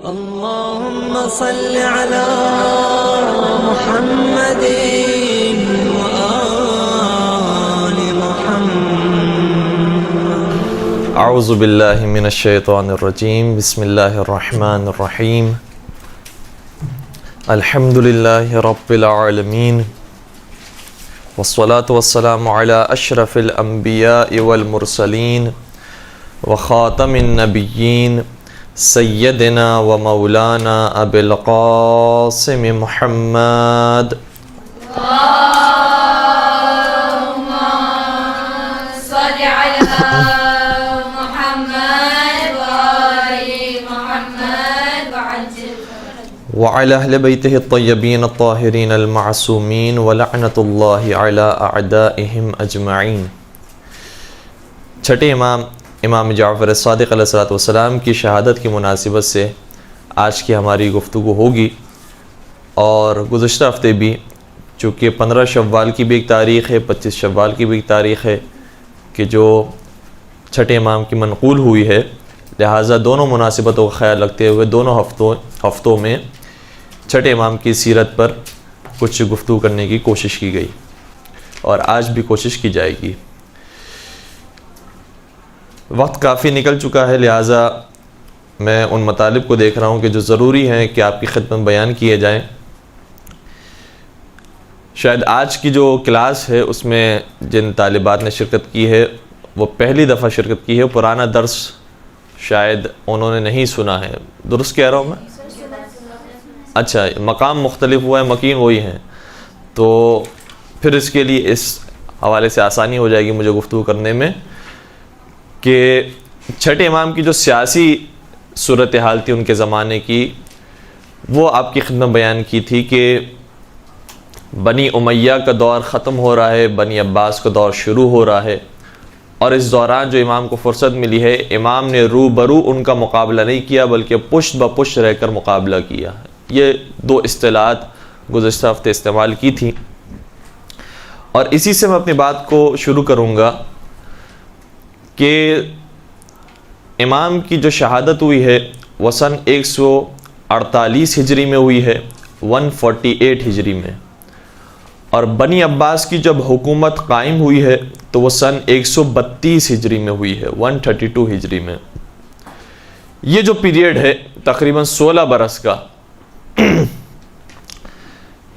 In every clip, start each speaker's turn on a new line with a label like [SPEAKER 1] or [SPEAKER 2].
[SPEAKER 1] اللهم صل على محمد وآل محمد.
[SPEAKER 2] اعوذ باللہ من الشیطان الرجیم. بسم اللہ الرحمن الرحیم. الحمد للہ رب العالمین والصلاة والسلام علی اشرف الانبیاء والمرسلین وخاتم النبیین سیدنا و مولانا ابی القاسم محمد.
[SPEAKER 3] اللهم صل على محمد وآل محمد
[SPEAKER 2] وعلى اہل بیتہ الطیبین الطاہرین المعصومین ولعنۃ اللہ علی اعدائہم اجمعین. چھٹے امام جعفر صادق علیہ الصلوۃ والسلام کی شہادت کی مناسبت سے آج کی ہماری گفتگو ہوگی. اور گزشتہ ہفتے بھی چونکہ 15 شوال کی بھی ایک تاریخ ہے، 25 شوال کی بھی ایک تاریخ ہے کہ جو چھٹے امام کی منقول ہوئی ہے، لہٰذا دونوں مناسبتوں کا خیال رکھتے ہوئے دونوں ہفتوں میں چھٹے امام کی سیرت پر کچھ گفتگو کرنے کی کوشش کی گئی اور آج بھی کوشش کی جائے گی. وقت کافی نکل چکا ہے، لہٰذا میں ان مطالب کو دیکھ رہا ہوں کہ جو ضروری ہیں کہ آپ کی خدمت بیان کیے جائیں. شاید آج کی جو کلاس ہے اس میں جن طالبات نے شرکت کی ہے وہ پہلی دفعہ شرکت کی ہے. پرانا درس شاید انہوں نے نہیں سنا ہے. درست کہہ رہا ہوں میں؟ اچھا، مقام مختلف ہوا ہے، مکین وہی ہیں، تو پھر اس کے لیے اس حوالے سے آسانی ہو جائے گی مجھے گفتگو کرنے میں کہ چھٹے امام کی جو سیاسی صورتحال تھی ان کے زمانے کی، وہ آپ کی خدمت بیان کی تھی کہ بنی امیہ کا دور ختم ہو رہا ہے، بنی عباس کا دور شروع ہو رہا ہے، اور اس دوران جو امام کو فرصت ملی ہے، امام نے روبرو ان کا مقابلہ نہیں کیا بلکہ پشت بہ پشت رہ کر مقابلہ کیا. یہ دو اصطلاحات گزشتہ ہفتے استعمال کی تھی اور اسی سے میں اپنی بات کو شروع کروں گا کہ امام کی جو شہادت ہوئی ہے وہ سن 148 ہجری میں ہوئی ہے، 148 ہجری میں، اور بنی عباس کی جب حکومت قائم ہوئی ہے تو وہ سن 132 ہجری میں ہوئی ہے، 132 ہجری میں. یہ جو پیریڈ ہے تقریباً 16 برس کا،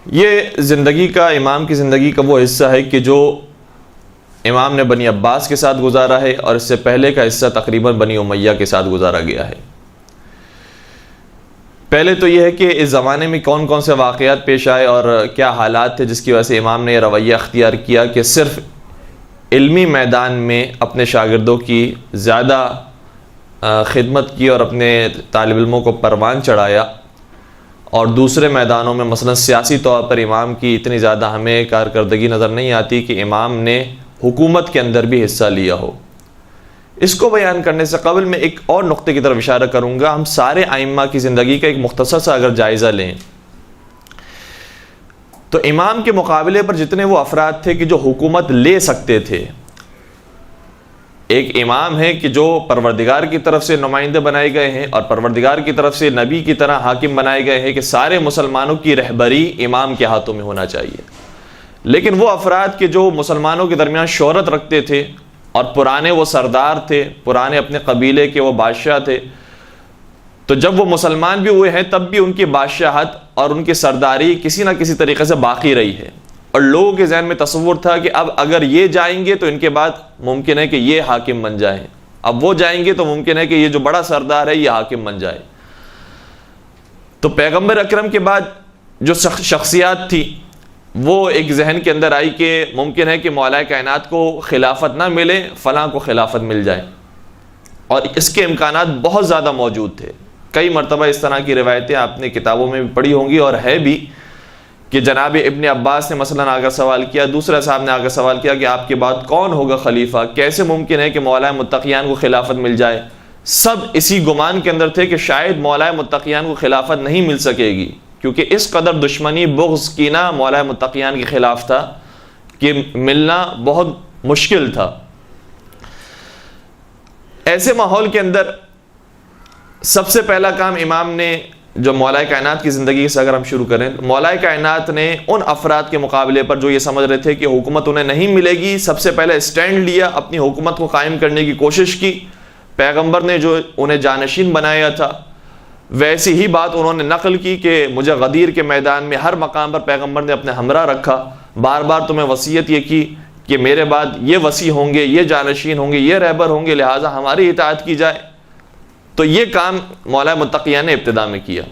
[SPEAKER 2] یہ زندگی کا، امام کی زندگی کا وہ حصہ ہے کہ جو امام نے بنی عباس کے ساتھ گزارا ہے، اور اس سے پہلے کا حصہ تقریباً بنی امیہ کے ساتھ گزارا گیا ہے. پہلے تو یہ ہے کہ اس زمانے میں کون کون سے واقعات پیش آئے اور کیا حالات تھے جس کی وجہ سے امام نے یہ رویہ اختیار کیا کہ صرف علمی میدان میں اپنے شاگردوں کی زیادہ خدمت کی اور اپنے طالب علموں کو پروان چڑھایا، اور دوسرے میدانوں میں مثلا سیاسی طور پر امام کی اتنی زیادہ ہمیں کارکردگی نظر نہیں آتی کہ امام نے حکومت کے اندر بھی حصہ لیا ہو. اس کو بیان کرنے سے قبل میں ایک اور نقطے کی طرف اشارہ کروں گا. ہم سارے ائمہ کی زندگی کا ایک مختصر سا اگر جائزہ لیں تو امام کے مقابلے پر جتنے وہ افراد تھے کہ جو حکومت لے سکتے تھے، ایک امام ہے کہ جو پروردگار کی طرف سے نمائندے بنائے گئے ہیں اور پروردگار کی طرف سے نبی کی طرح حاکم بنائے گئے ہیں کہ سارے مسلمانوں کی رہبری امام کے ہاتھوں میں ہونا چاہیے. لیکن وہ افراد کے جو مسلمانوں کے درمیان شہرت رکھتے تھے اور پرانے وہ سردار تھے، پرانے اپنے قبیلے کے وہ بادشاہ تھے، تو جب وہ مسلمان بھی ہوئے ہیں تب بھی ان کی بادشاہت اور ان کی سرداری کسی نہ کسی طریقے سے باقی رہی ہے، اور لوگوں کے ذہن میں تصور تھا کہ اب اگر یہ جائیں گے تو ان کے بعد ممکن ہے کہ یہ حاکم بن جائیں، اب وہ جائیں گے تو ممکن ہے کہ یہ جو بڑا سردار ہے یہ حاکم بن جائے. تو پیغمبر اکرم کے بعد جو شخصیات تھی وہ ایک ذہن کے اندر آئی کہ ممکن ہے کہ مولا کائنات کو خلافت نہ ملے، فلاں کو خلافت مل جائے، اور اس کے امکانات بہت زیادہ موجود تھے. کئی مرتبہ اس طرح کی روایتیں آپ نے کتابوں میں بھی پڑھی ہوں گی اور ہے بھی کہ جناب ابن عباس نے مثلا آگے سوال کیا، دوسرے صاحب نے آگے سوال کیا کہ آپ کے بعد کون ہوگا خلیفہ، کیسے ممکن ہے کہ مولا متقیان کو خلافت مل جائے. سب اسی گمان کے اندر تھے کہ شاید مولا متقیان کو خلافت نہیں مل سکے گی، کیونکہ اس قدر دشمنی، بغض، کینہ مولا متقیان کے خلاف تھا کہ ملنا بہت مشکل تھا. ایسے ماحول کے اندر سب سے پہلا کام امام نے جو مولا کائنات کی زندگی سے اگر ہم شروع کریں، مولا کائنات نے ان افراد کے مقابلے پر جو یہ سمجھ رہے تھے کہ حکومت انہیں نہیں ملے گی، سب سے پہلے اسٹینڈ لیا، اپنی حکومت کو قائم کرنے کی کوشش کی۔ پیغمبر نے جو انہیں جانشین بنایا تھا ویسی ہی بات انہوں نے نقل کی کہ مجھے غدیر کے میدان میں ہر مقام پر پیغمبر نے اپنے ہمراہ رکھا، بار بار تمہیں وصیت یہ کی کہ میرے بعد یہ وصی ہوں گے، یہ جانشین ہوں گے، یہ رہبر ہوں گے، لہٰذا ہماری اطاعت کی جائے۔ تو یہ کام مولا متقیہ نے ابتدا میں کیا۔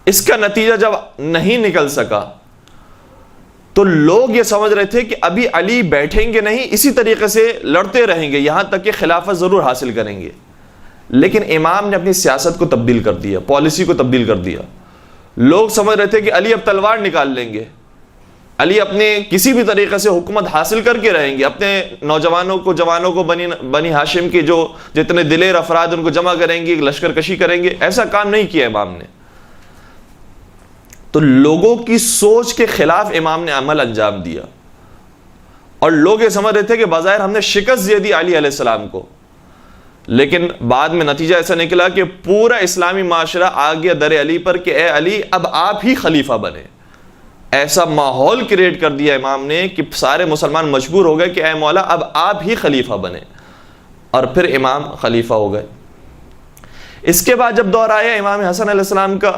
[SPEAKER 2] اس کا نتیجہ جب نہیں نکل سکا تو لوگ یہ سمجھ رہے تھے کہ ابھی علی بیٹھیں گے نہیں، اسی طریقے سے لڑتے رہیں گے یہاں تک کہ خلافت ضرور حاصل کریں گے۔ لیکن امام نے اپنی سیاست کو تبدیل کر دیا، پالیسی کو تبدیل کر دیا۔ لوگ سمجھ رہے تھے کہ علی اب تلوار نکال لیں گے، علی اپنے کسی بھی طریقے سے حکومت حاصل کر کے رہیں گے، اپنے نوجوانوں کو، جوانوں کو، بنی ہاشم کے جو جتنے دلیر افراد ان کو جمع کریں گے، لشکر کشی کریں گے۔ ایسا کام نہیں کیا امام نے۔ تو لوگوں کی سوچ کے خلاف امام نے عمل انجام دیا، اور لوگ یہ سمجھ رہے تھے کہ بظاہر ہم نے شکست دے دی علی علیہ السلام کو، لیکن بعد میں نتیجہ ایسا نکلا کہ پورا اسلامی معاشرہ آ گیا در علی پر کہ اے علی اب آپ ہی خلیفہ بنے۔ ایسا ماحول کریٹ کر دیا امام نے کہ سارے مسلمان مجبور ہو گئے کہ اے مولا اب آپ ہی خلیفہ بنے، اور پھر امام خلیفہ ہو گئے۔ اس کے بعد جب دور آیا امام حسن علیہ السلام کا،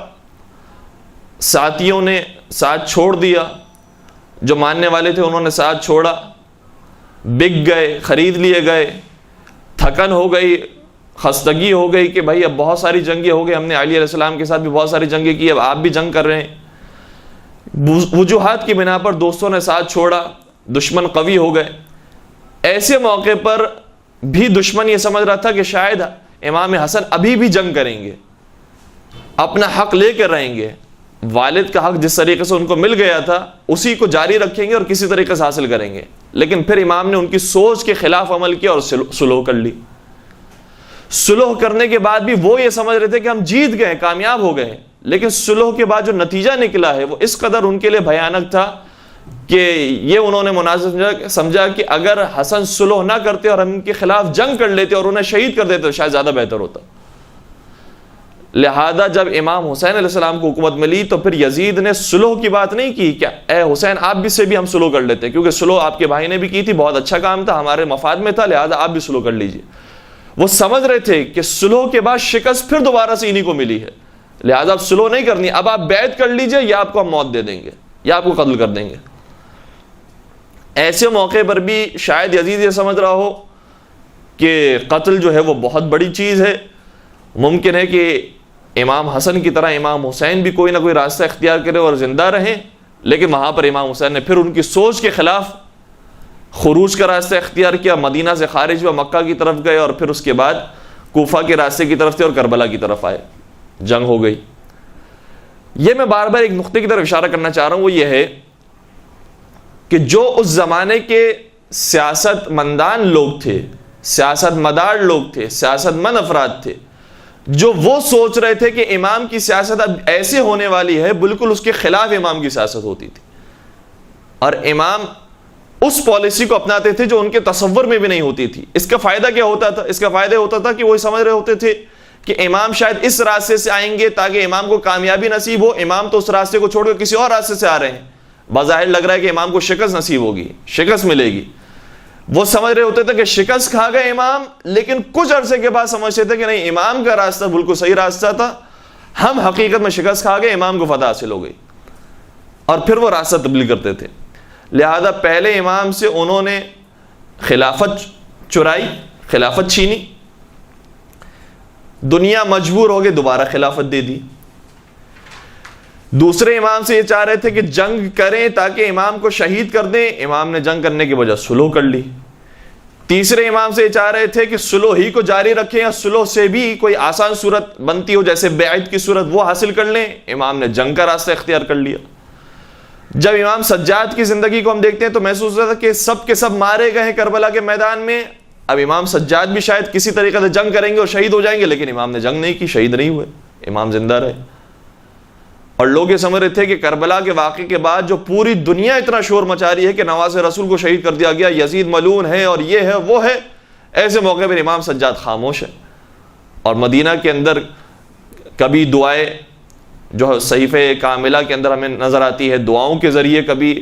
[SPEAKER 2] ساتھیوں نے ساتھ چھوڑ دیا، جو ماننے والے تھے انہوں نے ساتھ چھوڑا، بک گئے، خرید لیے گئے، تھکن ہو گئی، خستگی ہو گئی کہ بھائی اب بہت ساری جنگیں ہو گئی، ہم نے علی علیہ السلام کے ساتھ بھی بہت ساری جنگیں کی، اب آپ بھی جنگ کر رہے ہیں۔ وجوہات کی بنا پر دوستوں نے ساتھ چھوڑا، دشمن قوی ہو گئے۔ ایسے موقع پر بھی دشمن یہ سمجھ رہا تھا کہ شاید امام حسن ابھی بھی جنگ کریں گے، اپنا حق لے کر رہیں گے، والد کا حق جس طریقے سے ان کو مل گیا تھا اسی کو جاری رکھیں گے اور کسی طریقے سے حاصل کریں گے۔ لیکن پھر امام نے ان کی سوچ کے خلاف عمل کیا اور صلح کر لی۔ صلح کرنے کے بعد بھی وہ یہ سمجھ رہے تھے کہ ہم جیت گئے، کامیاب ہو گئے، لیکن صلح کے بعد جو نتیجہ نکلا ہے وہ اس قدر ان کے لیے بھیانک تھا کہ یہ انہوں نے مناسب سمجھا کہ اگر حسن صلح نہ کرتے اور ہم ان کے خلاف جنگ کر لیتے اور انہیں شہید کر دیتے تو شاید زیادہ بہتر ہوتا۔ لہذا جب امام حسین علیہ السلام کو حکومت ملی تو پھر یزید نے صلح کی بات نہیں کی کہ اے حسین آپ بھی سے بھی ہم صلح کر لیتے، کیونکہ صلح آپ کے بھائی نے بھی کی تھی، بہت اچھا کام تھا، ہمارے مفاد میں تھا، لہذا آپ بھی صلح کر لیجئے۔ وہ سمجھ رہے تھے کہ صلح کے بعد شکست پھر دوبارہ سے انہی کو ملی ہے، لہذا اب صلح نہیں کرنی، اب آپ بیعت کر لیجئے یا آپ کو ہم موت دے دیں گے یا آپ کو قتل کر دیں گے۔ ایسے موقع پر بھی شاید یزید یہ سمجھ رہا ہو کہ قتل جو ہے وہ بہت بڑی چیز ہے، ممکن ہے کہ امام حسن کی طرح امام حسین بھی کوئی نہ کوئی راستہ اختیار کرے اور زندہ رہیں، لیکن وہاں پر امام حسین نے پھر ان کی سوچ کے خلاف خروج کا راستہ اختیار کیا، مدینہ سے خارج ہوا، مکہ کی طرف گئے اور پھر اس کے بعد کوفہ کے راستے کی طرف تھے اور کربلا کی طرف آئے، جنگ ہو گئی۔ یہ میں بار بار ایک نقطے کی طرف اشارہ کرنا چاہ رہا ہوں، وہ یہ ہے کہ جو اس زمانے کے سیاست مندان لوگ تھے، سیاست مدار لوگ تھے، سیاست مند افراد تھے، جو وہ سوچ رہے تھے کہ امام کی سیاست اب ایسے ہونے والی ہے، بالکل اس کے خلاف امام کی سیاست ہوتی تھی، اور امام اس پالیسی کو اپناتے تھے جو ان کے تصور میں بھی نہیں ہوتی تھی۔ اس کا فائدہ کیا ہوتا تھا؟ اس کا فائدہ ہوتا تھا کہ وہ سمجھ رہے ہوتے تھے کہ امام شاید اس راستے سے آئیں گے تاکہ امام کو کامیابی نصیب ہو، امام تو اس راستے کو چھوڑ کر کسی اور راستے سے آ رہے ہیں، بظاہر لگ رہا ہے کہ امام کو شکست نصیب ہوگی، شکست ملے گی۔ وہ سمجھ رہے ہوتے تھے کہ شکست کھا گئے امام، لیکن کچھ عرصے کے بعد سمجھتے تھے کہ نہیں، امام کا راستہ بالکل صحیح راستہ تھا، ہم حقیقت میں شکست کھا گئے، امام کو فتح حاصل ہو گئی، اور پھر وہ راستہ تبدیل کرتے تھے۔ لہذا پہلے امام سے انہوں نے خلافت چرائی، خلافت چھینی، دنیا مجبور ہو گئی دوبارہ خلافت دے دی۔ دوسرے امام سے یہ چاہ رہے تھے کہ جنگ کریں تاکہ امام کو شہید کر دیں، امام نے جنگ کرنے کی وجہ صلح کر لی۔ تیسرے امام سے یہ چاہ رہے تھے کہ صلح ہی کو جاری رکھیں یا صلح سے بھی کوئی آسان صورت بنتی ہو جیسے بیعت کی صورت وہ حاصل کر لیں، امام نے جنگ کا راستہ اختیار کر لیا۔ جب امام سجاد کی زندگی کو ہم دیکھتے ہیں تو محسوس ہوتا ہے کہ سب کے سب مارے گئے ہیں کربلا کے میدان میں، اب امام سجاد بھی شاید کسی طریقے سے جنگ کریں گے اور شہید ہو جائیں گے، لیکن امام نے جنگ نہیں کی، شہید نہیں ہوئے، امام زندہ رہے۔ اور لوگ یہ سمجھ رہے تھے کہ کربلا کے واقعے کے بعد جو پوری دنیا اتنا شور مچا رہی ہے کہ نواز رسول کو شہید کر دیا گیا، یزید ملعون ہے اور یہ ہے وہ ہے، ایسے موقع پر امام سجاد خاموش ہے، اور مدینہ کے اندر کبھی دعائیں جو صحیفہ کاملہ کے اندر ہمیں نظر آتی ہے، دعاؤں کے ذریعے کبھی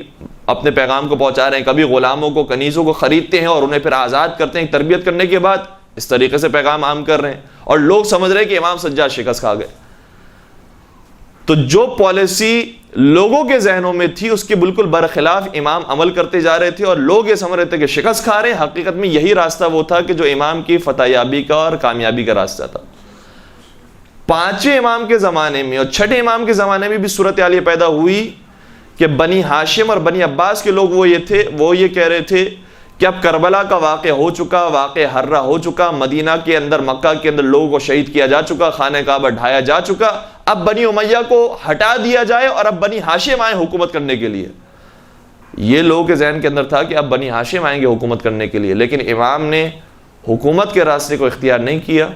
[SPEAKER 2] اپنے پیغام کو پہنچا رہے ہیں، کبھی غلاموں کو کنیزوں کو خریدتے ہیں اور انہیں پھر آزاد کرتے ہیں تربیت کرنے کے بعد، اس طریقے سے پیغام عام کر رہے ہیں، اور لوگ سمجھ رہے ہیں کہ امام سجاد شکست کھا گئے۔ تو جو پالیسی لوگوں کے ذہنوں میں تھی اس کے بالکل برخلاف امام عمل کرتے جا رہے تھے، اور لوگ یہ سمجھ رہے تھے کہ شکست کھا رہے ہیں، حقیقت میں یہی راستہ وہ تھا کہ جو امام کی فتح یابی کا اور کامیابی کا راستہ تھا۔ پانچویں امام کے زمانے میں اور چھٹے امام کے زمانے میں بھی صورتحال یہ پیدا ہوئی کہ بنی ہاشم اور بنی عباس کے لوگ وہ یہ کہہ رہے تھے کہ اب کربلا کا واقعہ ہو چکا، واقعہ ہررہ ہو چکا، مدینہ کے اندر مکہ کے اندر لوگوں کو شہید کیا جا چکا، خانہ کعبہ ڈھایا جا چکا، اب بنی امیہ کو ہٹا دیا جائے اور اب بنی ہاشم آئیں حکومت کرنے کے لیے۔ یہ لوگوں کے ذہن کے اندر تھا کہ اب بنی ہاشم آئیں گے حکومت کرنے کے لیے، لیکن امام نے حکومت کے راستے کو اختیار نہیں کیا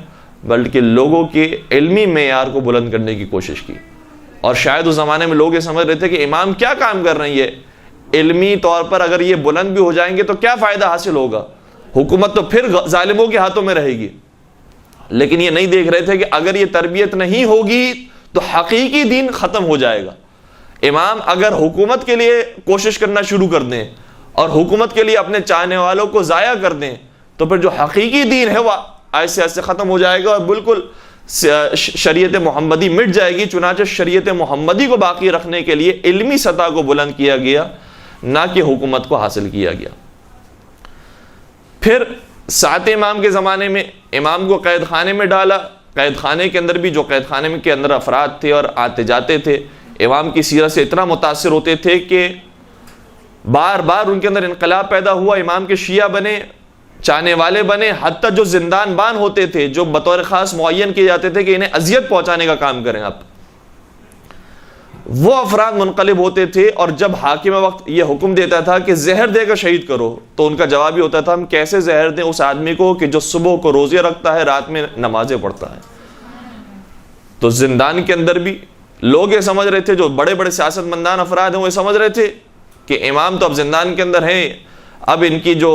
[SPEAKER 2] بلکہ لوگوں کے علمی معیار کو بلند کرنے کی کوشش کی۔ اور شاید اس زمانے میں لوگ یہ سمجھ رہے تھے کہ امام کیا کام کر رہے ہیں، یہ علمی طور پر اگر یہ بلند بھی ہو جائیں گے تو کیا فائدہ حاصل ہوگا، حکومت تو پھر ظالموں کے ہاتھوں میں رہے گی۔ لیکن یہ نہیں دیکھ رہے تھے کہ اگر یہ تربیت نہیں ہوگی تو حقیقی دین ختم ہو جائے گا۔ امام اگر حکومت کے لیے کوشش کرنا شروع کر دیں اور حکومت کے لیے اپنے چاہنے والوں کو ضائع کر دیں تو پھر جو حقیقی دین ہے وہ ایسے ایسے ختم ہو جائے گا اور بالکل شریعت محمدی مٹ جائے گی۔ چنانچہ شریعت محمدی کو باقی رکھنے کے لیے علمی سطح کو بلند کیا گیا، نہ کہ حکومت کو حاصل کیا گیا۔ پھر ساتویں امام کے زمانے میں امام کو قید خانے میں ڈالا۔ قید خانے کے اندر بھی جو قید خانے کے اندر افراد تھے اور آتے جاتے تھے امام کی سیرت سے اتنا متاثر ہوتے تھے کہ بار بار ان کے اندر انقلاب پیدا ہوا، امام کے شیعہ بنے، چاہنے والے بنے، حتیٰ جو زندان بان ہوتے تھے، جو بطور خاص معین کیے جاتے تھے کہ انہیں اذیت پہنچانے کا کام کریں آپ، وہ افراد منقلب ہوتے تھے۔ اور جب حاکم وقت یہ حکم دیتا تھا کہ زہر دے کر شہید کرو تو ان کا جواب یہ ہوتا تھا ہم کیسے زہر دیں اس آدمی کو کہ جو صبح کو روزے رکھتا ہے، رات میں نمازیں پڑھتا ہے۔ تو زندان کے اندر بھی لوگ یہ سمجھ رہے تھے، جو بڑے بڑے سیاست مندان افراد ہیں وہ یہ سمجھ رہے تھے کہ امام تو اب زندان کے اندر ہیں، اب ان کی جو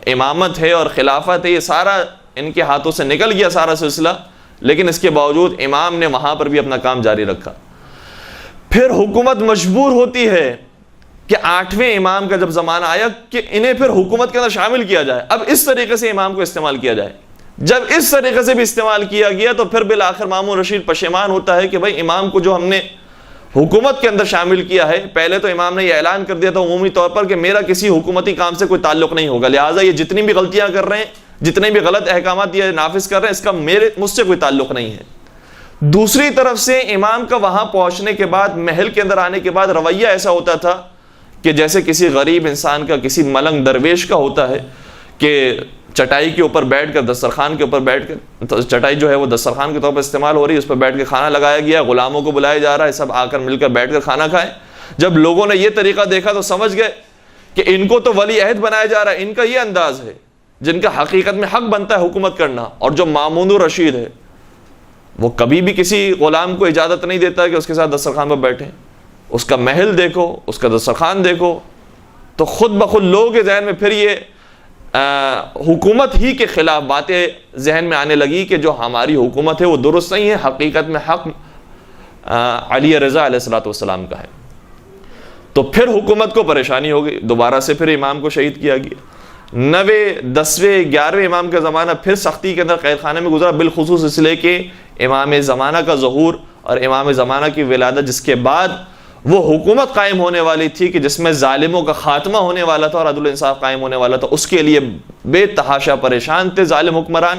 [SPEAKER 2] امامت ہے اور خلافت ہے یہ سارا ان کے ہاتھوں سے نکل گیا سارا سلسلہ، لیکن اس کے باوجود امام نے وہاں پر بھی اپنا کام جاری رکھا۔ پھر حکومت مجبور ہوتی ہے کہ آٹھویں امام کا جب زمانہ آیا کہ انہیں پھر حکومت کے اندر شامل کیا جائے، اب اس طریقے سے امام کو استعمال کیا جائے۔ جب اس طریقے سے بھی استعمال کیا گیا تو پھر بالآخر مامون رشید پشیمان ہوتا ہے کہ بھائی امام کو جو ہم نے حکومت کے اندر شامل کیا ہے، پہلے تو امام نے یہ اعلان کر دیا تھا عمومی طور پر کہ میرا کسی حکومتی کام سے کوئی تعلق نہیں ہوگا، لہٰذا یہ جتنی بھی غلطیاں کر رہے ہیں، جتنے بھی غلط احکامات یہ نافذ کر رہے ہیں، اس کا مجھ سے کوئی تعلق نہیں ہے۔ دوسری طرف سے امام کا وہاں پہنچنے کے بعد، محل کے اندر آنے کے بعد رویہ ایسا ہوتا تھا کہ جیسے کسی غریب انسان کا، کسی ملنگ درویش کا ہوتا ہے کہ چٹائی کے اوپر بیٹھ کر، دسترخوان کے اوپر بیٹھ کر، چٹائی جو ہے وہ دسترخوان کے طور پر استعمال ہو رہی ہے، اس پر بیٹھ کے کھانا لگایا گیا، غلاموں کو بلایا جا رہا ہے، سب آ کر مل کر بیٹھ کر کھانا کھائیں۔ جب لوگوں نے یہ طریقہ دیکھا تو سمجھ گئے کہ ان کو تو ولی عہد بنایا جا رہا ہے، ان کا یہ انداز ہے جن کا حقیقت میں حق بنتا ہے حکومت کرنا۔ اور جو مامون الرشید ہے وہ کبھی بھی کسی غلام کو اجازت نہیں دیتا کہ اس کے ساتھ دسترخوان پر بیٹھیں۔ اس کا محل دیکھو، اس کا دسترخوان دیکھو، تو خود بخود لوگوں کے ذہن میں پھر یہ حکومت ہی کے خلاف باتیں ذہن میں آنے لگی کہ جو ہماری حکومت ہے وہ درست نہیں ہے، حقیقت میں حق علی رضا علیہ الصلوۃ والسلام کا ہے۔ تو پھر حکومت کو پریشانی ہو گئی، دوبارہ سے پھر امام کو شہید کیا گیا۔ 9ویں 10ویں 11ویں امام کا زمانہ پھر سختی کے اندر قید خانے میں گزرا، بالخصوص اس لیے کہ امام زمانہ کا ظہور اور امام زمانہ کی ولادت، جس کے بعد وہ حکومت قائم ہونے والی تھی کہ جس میں ظالموں کا خاتمہ ہونے والا تھا اور عدل و انصاف قائم ہونے والا تھا، اس کے لیے بے تحاشا پریشان تھے ظالم حکمران۔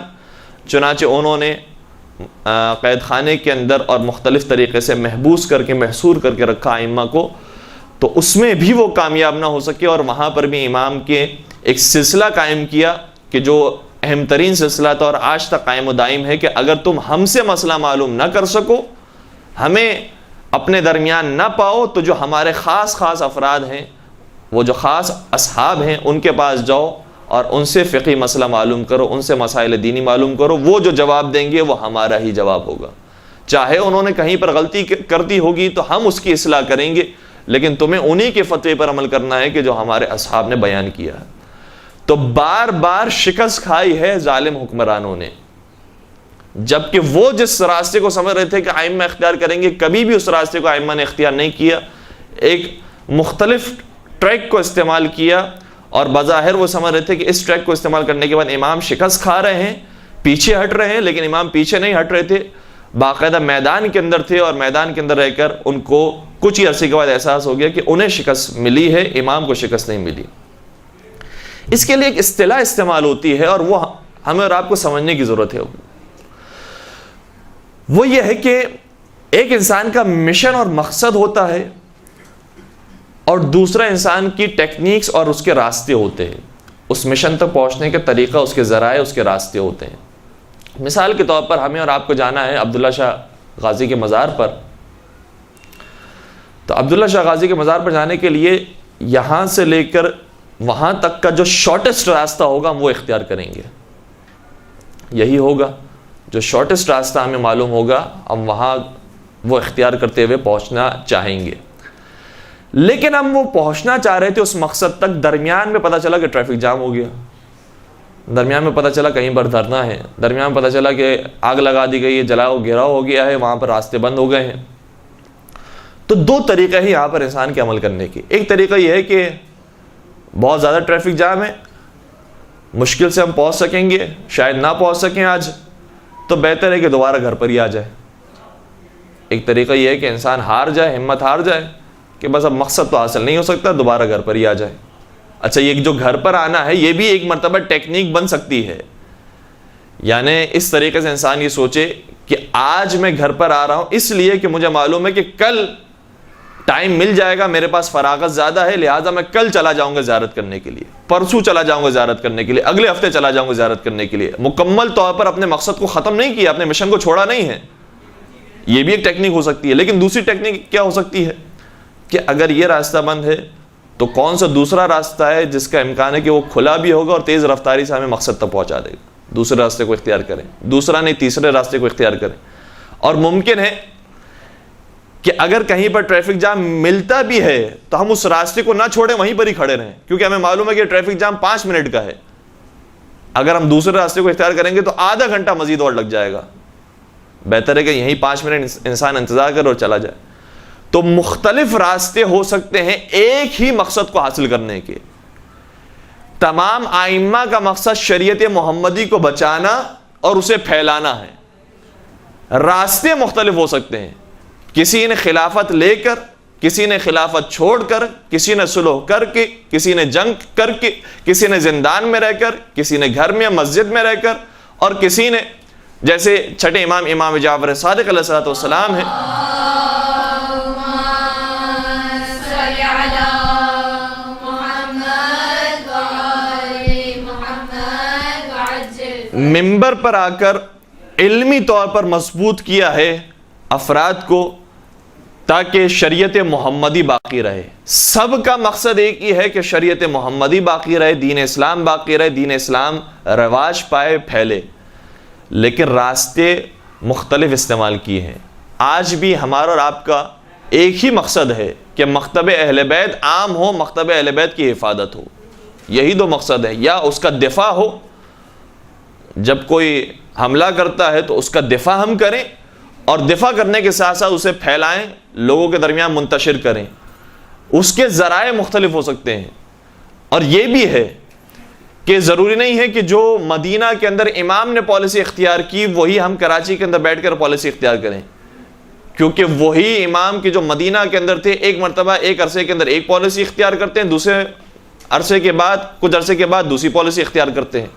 [SPEAKER 2] چنانچہ انہوں نے قید خانے کے اندر اور مختلف طریقے سے محبوس کر کے، محصور کر کے رکھا ائمہ کو، تو اس میں بھی وہ کامیاب نہ ہو سکے، اور وہاں پر بھی امام کے ایک سلسلہ قائم کیا کہ جو اہم ترین سلسلہ تھا اور آج تک قائم و دائم ہے کہ اگر تم ہم سے مسئلہ معلوم نہ کر سکو، ہمیں اپنے درمیان نہ پاؤ، تو جو ہمارے خاص افراد ہیں، وہ جو خاص اصحاب ہیں، ان کے پاس جاؤ اور ان سے فقہی مسئلہ معلوم کرو، ان سے مسائل دینی معلوم کرو، وہ جو جواب دیں گے وہ ہمارا ہی جواب ہوگا، چاہے انہوں نے کہیں پر غلطی کرتی ہوگی تو ہم اس کی اصلاح کریں گے، لیکن تمہیں انہی کے فتوے پر عمل کرنا ہے کہ جو ہمارے اصحاب نے بیان کیا ہے۔ تو بار بار شکست کھائی ہے ظالم حکمرانوں نے، جبکہ وہ جس راستے کو سمجھ رہے تھے کہ ائمہ اختیار کریں گے، کبھی بھی اس راستے کو ائمہ نے اختیار نہیں کیا، ایک مختلف ٹریک کو استعمال کیا، اور بظاہر وہ سمجھ رہے تھے کہ اس ٹریک کو استعمال کرنے کے بعد امام شکست کھا رہے ہیں، پیچھے ہٹ رہے ہیں، لیکن امام پیچھے نہیں ہٹ رہے تھے، باقاعدہ میدان کے اندر تھے، اور میدان کے اندر رہ کر ان کو کچھ ہی عرصے کے بعد احساس ہو گیا کہ انہیں شکست ملی ہے، امام کو شکست نہیں ملی۔ اس کے لیے ایک اصطلاح استعمال ہوتی ہے، اور وہ ہمیں اور آپ کو سمجھنے کی ضرورت ہے۔ وہ یہ ہے کہ ایک انسان کا مشن اور مقصد ہوتا ہے، اور دوسرا انسان کی ٹیکنیکس اور اس کے راستے ہوتے ہیں، اس مشن تک پہنچنے کا طریقہ، اس کے ذرائع، اس کے راستے ہوتے ہیں۔ مثال کے طور پر ہمیں اور آپ کو جانا ہے عبداللہ شاہ غازی کے مزار پر، تو عبداللہ شاہ غازی کے مزار پر جانے کے لیے یہاں سے لے کر وہاں تک کا جو شارٹیسٹ راستہ ہوگا ہم وہ اختیار کریں گے، یہی ہوگا جو شارٹیسٹ راستہ ہمیں معلوم ہوگا، ہم وہاں وہ اختیار کرتے ہوئے پہنچنا چاہیں گے۔ لیکن ہم وہ پہنچنا چاہ رہے تھے اس مقصد تک، درمیان میں پتہ چلا کہ ٹریفک جام ہو گیا، درمیان میں پتہ چلا کہیں پر دھرنا ہے، درمیان میں پتہ چلا کہ آگ لگا دی گئی ہے، جلاؤ گھیراؤ ہو گیا ہے، وہاں پر راستے بند ہو گئے ہیں۔ تو دو طریقے ہیں یہاں پر انسان کے عمل کرنے کے۔ ایک طریقہ یہ ہے کہ بہت زیادہ ٹریفک جام ہے، مشکل سے ہم پہنچ سکیں گے، شاید نہ پہنچ سکیں آج، تو بہتر ہے کہ دوبارہ گھر پر ہی آ جائے۔ ایک طریقہ یہ ہے کہ انسان ہار جائے، ہمت ہار جائے کہ بس اب مقصد تو حاصل نہیں ہو سکتا، دوبارہ گھر پر ہی آ جائے۔ اچھا، یہ جو گھر پر آنا ہے یہ بھی ایک مرتبہ ٹیکنیک بن سکتی ہے، یعنی اس طریقے سے انسان یہ سوچے کہ آج میں گھر پر آ رہا ہوں اس لیے کہ مجھے معلوم ہے کہ کل ٹائم مل جائے گا، میرے پاس فراغت زیادہ ہے، لہٰذا میں کل چلا جاؤں گا زیارت کرنے کے لیے، پرسوں چلا جاؤں گا زیارت کرنے کے لیے، اگلے ہفتے چلا جاؤں گا زیارت کرنے کے لیے۔ مکمل طور پر اپنے مقصد کو ختم نہیں کیا، اپنے مشن کو چھوڑا نہیں ہے، یہ بھی ایک ٹیکنیک ہو سکتی ہے۔ لیکن دوسری ٹیکنیک کیا ہو سکتی ہے کہ اگر یہ راستہ بند ہے تو کون سا دوسرا راستہ ہے جس کا امکان ہے کہ وہ کھلا بھی ہوگا اور تیز رفتاری سے ہمیں مقصد تک پہنچا دے گا، دوسرے راستے کو اختیار کریں، دوسرا نہیں تیسرے راستے کو اختیار کریں۔ اور ممکن ہے کہ اگر کہیں پر ٹریفک جام ملتا بھی ہے تو ہم اس راستے کو نہ چھوڑیں، وہیں پر ہی کھڑے رہیں، کیونکہ ہمیں معلوم ہے کہ ٹریفک جام 5 منٹ کا ہے، اگر ہم دوسرے راستے کو اختیار کریں گے تو آدھا گھنٹہ مزید اور لگ جائے گا، بہتر ہے کہ یہیں 5 منٹ انسان انتظار کرے اور چلا جائے۔ تو مختلف راستے ہو سکتے ہیں ایک ہی مقصد کو حاصل کرنے کے۔ تمام ائمہ کا مقصد شریعت محمدی کو بچانا اور اسے پھیلانا ہے۔ راستے مختلف ہو سکتے ہیں، کسی نے خلافت لے کر، کسی نے خلافت چھوڑ کر، کسی نے صلح کر کے، کسی نے جنگ کر کے، کسی نے زندان میں رہ کر، کسی نے گھر میں مسجد میں رہ کر، اور کسی نے جیسے چھٹے امام امام جعفر صادق علیہ السلام ہیں، منبر پر آ کر علمی طور پر مضبوط کیا ہے افراد کو تاکہ شریعت محمدی باقی رہے۔ سب کا مقصد ایک ہی ہے کہ شریعت محمدی باقی رہے، دین اسلام باقی رہے، دین اسلام رواج پائے، پھیلے، لیکن راستے مختلف استعمال کیے ہیں۔ آج بھی ہمارا اور آپ کا ایک ہی مقصد ہے کہ مکتب اہل بیت عام ہو، مکتب اہل بیت کی حفاظت ہو، یہی دو مقصد ہے، یا اس کا دفاع ہو، جب کوئی حملہ کرتا ہے تو اس کا دفاع ہم کریں، اور دفاع کرنے کے ساتھ ساتھ اسے پھیلائیں، لوگوں کے درمیان منتشر کریں۔ اس کے ذرائع مختلف ہو سکتے ہیں، اور یہ بھی ہے کہ ضروری نہیں ہے کہ جو مدینہ کے اندر امام نے پالیسی اختیار کی وہی ہم کراچی کے اندر بیٹھ کر پالیسی اختیار کریں، کیونکہ وہی امام کے جو مدینہ کے اندر تھے ایک مرتبہ ایک عرصے کے اندر ایک پالیسی اختیار کرتے ہیں، دوسرے عرصے کے بعد کچھ عرصے کے بعد دوسری پالیسی اختیار کرتے ہیں۔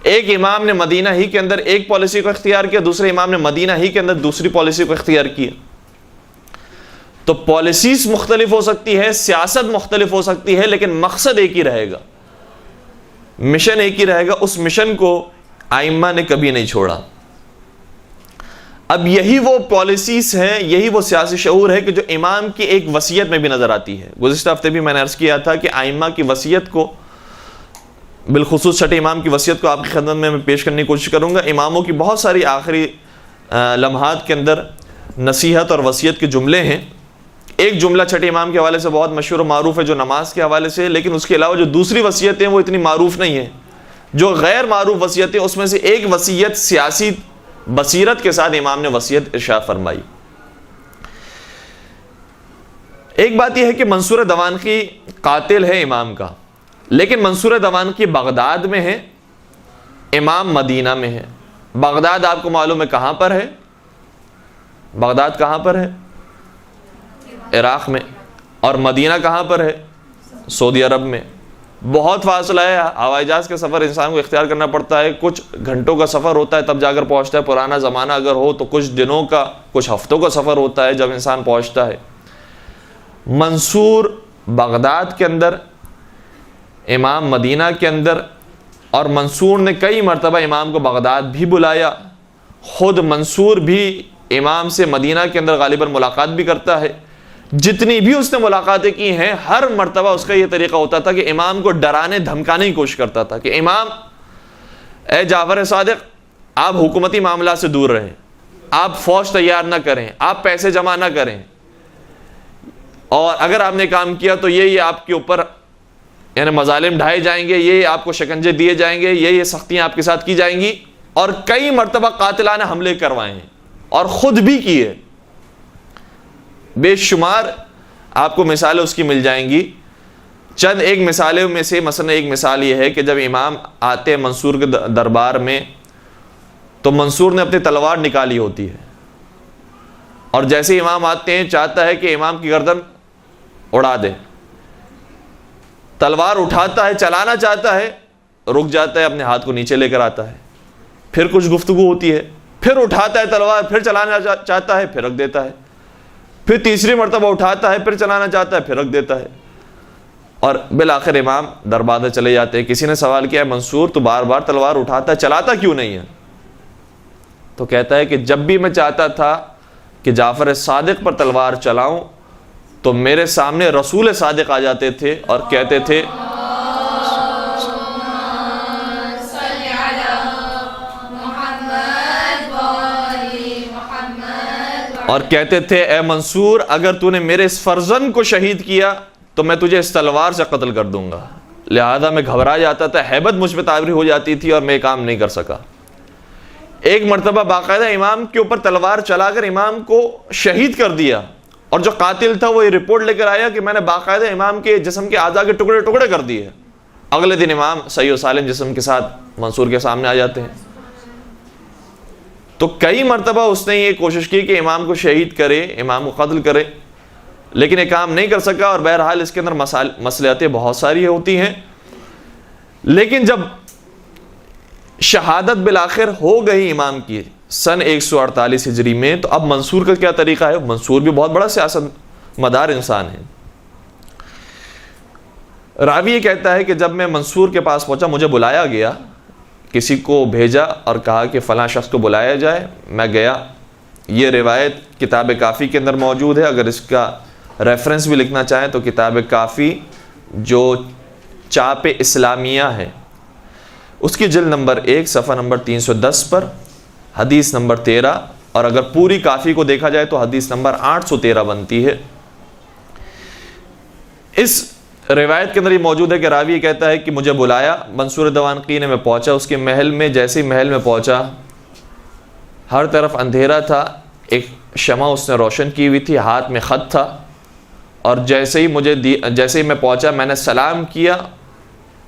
[SPEAKER 2] ایک امام نے مدینہ ہی کے اندر ایک پالیسی کو اختیار کیا، دوسرے امام نے مدینہ ہی کے اندر دوسری پالیسی کو اختیار کیا۔ تو پالیسیز مختلف ہو سکتی ہے، سیاست مختلف ہو سکتی ہے، لیکن مقصد ایک ہی رہے گا، مشن ایک ہی رہے گا۔ اس مشن کو ائمہ نے کبھی نہیں چھوڑا۔ اب یہی وہ پالیسیز ہیں، یہی وہ سیاسی شعور ہے کہ جو امام کی ایک وصیت میں بھی نظر آتی ہے۔ گزشتہ ہفتے بھی میں نے عرض کیا تھا کہ ائمہ کی وصیت کو، بالخصوص چھٹے امام کی وصیت کو آپ کی خدمت میں پیش کرنے کی کوشش کروں گا۔ اماموں کی بہت ساری آخری لمحات کے اندر نصیحت اور وصیت کے جملے ہیں۔ ایک جملہ چھٹے امام کے حوالے سے بہت مشہور و معروف ہے جو نماز کے حوالے سے، لیکن اس کے علاوہ جو دوسری وصیتیں وہ اتنی معروف نہیں ہیں۔ جو غیر معروف وصیتیں، اس میں سے ایک وصیت سیاسی بصیرت کے ساتھ امام نے وصیت ارشاد فرمائی۔ ایک بات یہ ہے کہ منصور دوانقی قاتل ہے امام کا، لیکن منصور دوانقی بغداد میں ہے، امام مدینہ میں ہے۔ بغداد آپ کو معلوم ہے کہاں پر ہے؟ بغداد کہاں پر ہے؟ عراق میں۔ اور مدینہ کہاں پر ہے؟ سعودی عرب میں۔ بہت فاصلہ ہے، ہوائی جہاز کا سفر انسان کو اختیار کرنا پڑتا ہے، کچھ گھنٹوں کا سفر ہوتا ہے تب جا کر پہنچتا ہے۔ پرانا زمانہ اگر ہو تو کچھ دنوں کا، کچھ ہفتوں کا سفر ہوتا ہے جب انسان پہنچتا ہے۔ منصور بغداد کے اندر، امام مدینہ کے اندر، اور منصور نے کئی مرتبہ امام کو بغداد بھی بلایا۔ خود منصور بھی امام سے مدینہ کے اندر غالباً ملاقات بھی کرتا ہے۔ جتنی بھی اس نے ملاقاتیں کی ہیں، ہر مرتبہ اس کا یہ طریقہ ہوتا تھا کہ امام کو ڈرانے دھمکانے کی کوشش کرتا تھا کہ امام، اے جعفر صادق، آپ حکومتی معاملات سے دور رہیں، آپ فوج تیار نہ کریں، آپ پیسے جمع نہ کریں، اور اگر آپ نے کام کیا تو یہ آپ کے اوپر یعنی مظالم ڈھائے جائیں گے، یہ آپ کو شکنجے دیے جائیں گے، یہ سختیاں آپ کے ساتھ کی جائیں گی۔ اور کئی مرتبہ قاتلانہ حملے کروائے ہیں اور خود بھی کیے، بے شمار آپ کو مثالیں اس کی مل جائیں گی۔ چند ایک مثالوں میں سے مثلا ایک مثال یہ ہے کہ جب امام آتے ہیں منصور کے دربار میں تو منصور نے اپنی تلوار نکالی ہوتی ہے، اور جیسے امام آتے ہیں چاہتا ہے کہ امام کی گردن اڑا دے، تلوار اٹھاتا ہے، چلانا چاہتا ہے، رک جاتا ہے، اپنے ہاتھ کو نیچے لے کر آتا ہے، پھر کچھ گفتگو ہوتی ہے، پھر اٹھاتا ہے تلوار، پھر چلانا چاہتا ہے، پھر رکھ دیتا ہے، پھر تیسری مرتبہ اٹھاتا ہے، پھر چلانا چاہتا ہے، پھر رکھ دیتا ہے، اور بالآخر امام دربار میں چلے جاتے ہیں۔ کسی نے سوال کیا، منصور تو بار بار تلوار اٹھاتا ہے، چلاتا کیوں نہیں ہے؟ تو کہتا ہے کہ جب بھی میں چاہتا تھا کہ جعفر صادق پر تلوار چلاؤں تو میرے سامنے رسول صادق آ جاتے تھے اور کہتے تھے اے منصور، اگر تو نے میرے اس فرزند کو شہید کیا تو میں تجھے اس تلوار سے قتل کر دوں گا۔ لہذا میں گھبرا جاتا تھا، ہیبت مجھ پہ طاری ہو جاتی تھی اور میں کام نہیں کر سکا۔ ایک مرتبہ باقاعدہ امام کے اوپر تلوار چلا کر امام کو شہید کر دیا، اور جو قاتل تھا وہ یہ رپورٹ لے کر آیا کہ میں نے باقاعدہ امام کے جسم کے اعضاء کے ٹکڑے ٹکڑے کر دیے۔ اگلے دن امام صحیح و سالم جسم کے ساتھ منصور کے سامنے آ جاتے ہیں۔ تو کئی مرتبہ اس نے یہ کوشش کی کہ امام کو شہید کرے، امام کو قتل کرے، لیکن یہ کام نہیں کر سکا، اور بہرحال اس کے اندر مصلحتیں بہت ساری ہوتی ہیں۔ لیکن جب شہادت بالآخر ہو گئی امام کی سن 148 ہجری میں، تو اب منصور کا کیا طریقہ ہے؟ منصور بھی بہت بڑا سیاست مدار انسان ہے۔ راوی یہ کہتا ہے کہ جب میں منصور کے پاس پہنچا، مجھے بلایا گیا، کسی کو بھیجا اور کہا کہ فلاں شخص کو بلایا جائے، میں گیا۔ یہ روایت کتاب کافی کے اندر موجود ہے، اگر اس کا ریفرنس بھی لکھنا چاہیں تو کتاب کافی جو چاپ اسلامیہ ہے اس کی جلد نمبر 1 صفحہ نمبر 310 پر حدیث نمبر 13، اور اگر پوری کافی کو دیکھا جائے تو حدیث نمبر 813 بنتی ہے۔ اس روایت کے اندر یہ موجود ہے کہ راوی کہتا ہے کہ مجھے بلایا منصور دوانقی نے، میں پہنچا اس کے محل میں۔ جیسے ہی محل میں پہنچا، ہر طرف اندھیرا تھا، ایک شمع اس نے روشن کی ہوئی تھی، ہاتھ میں خط تھا، اور جیسے ہی میں پہنچا میں نے سلام کیا۔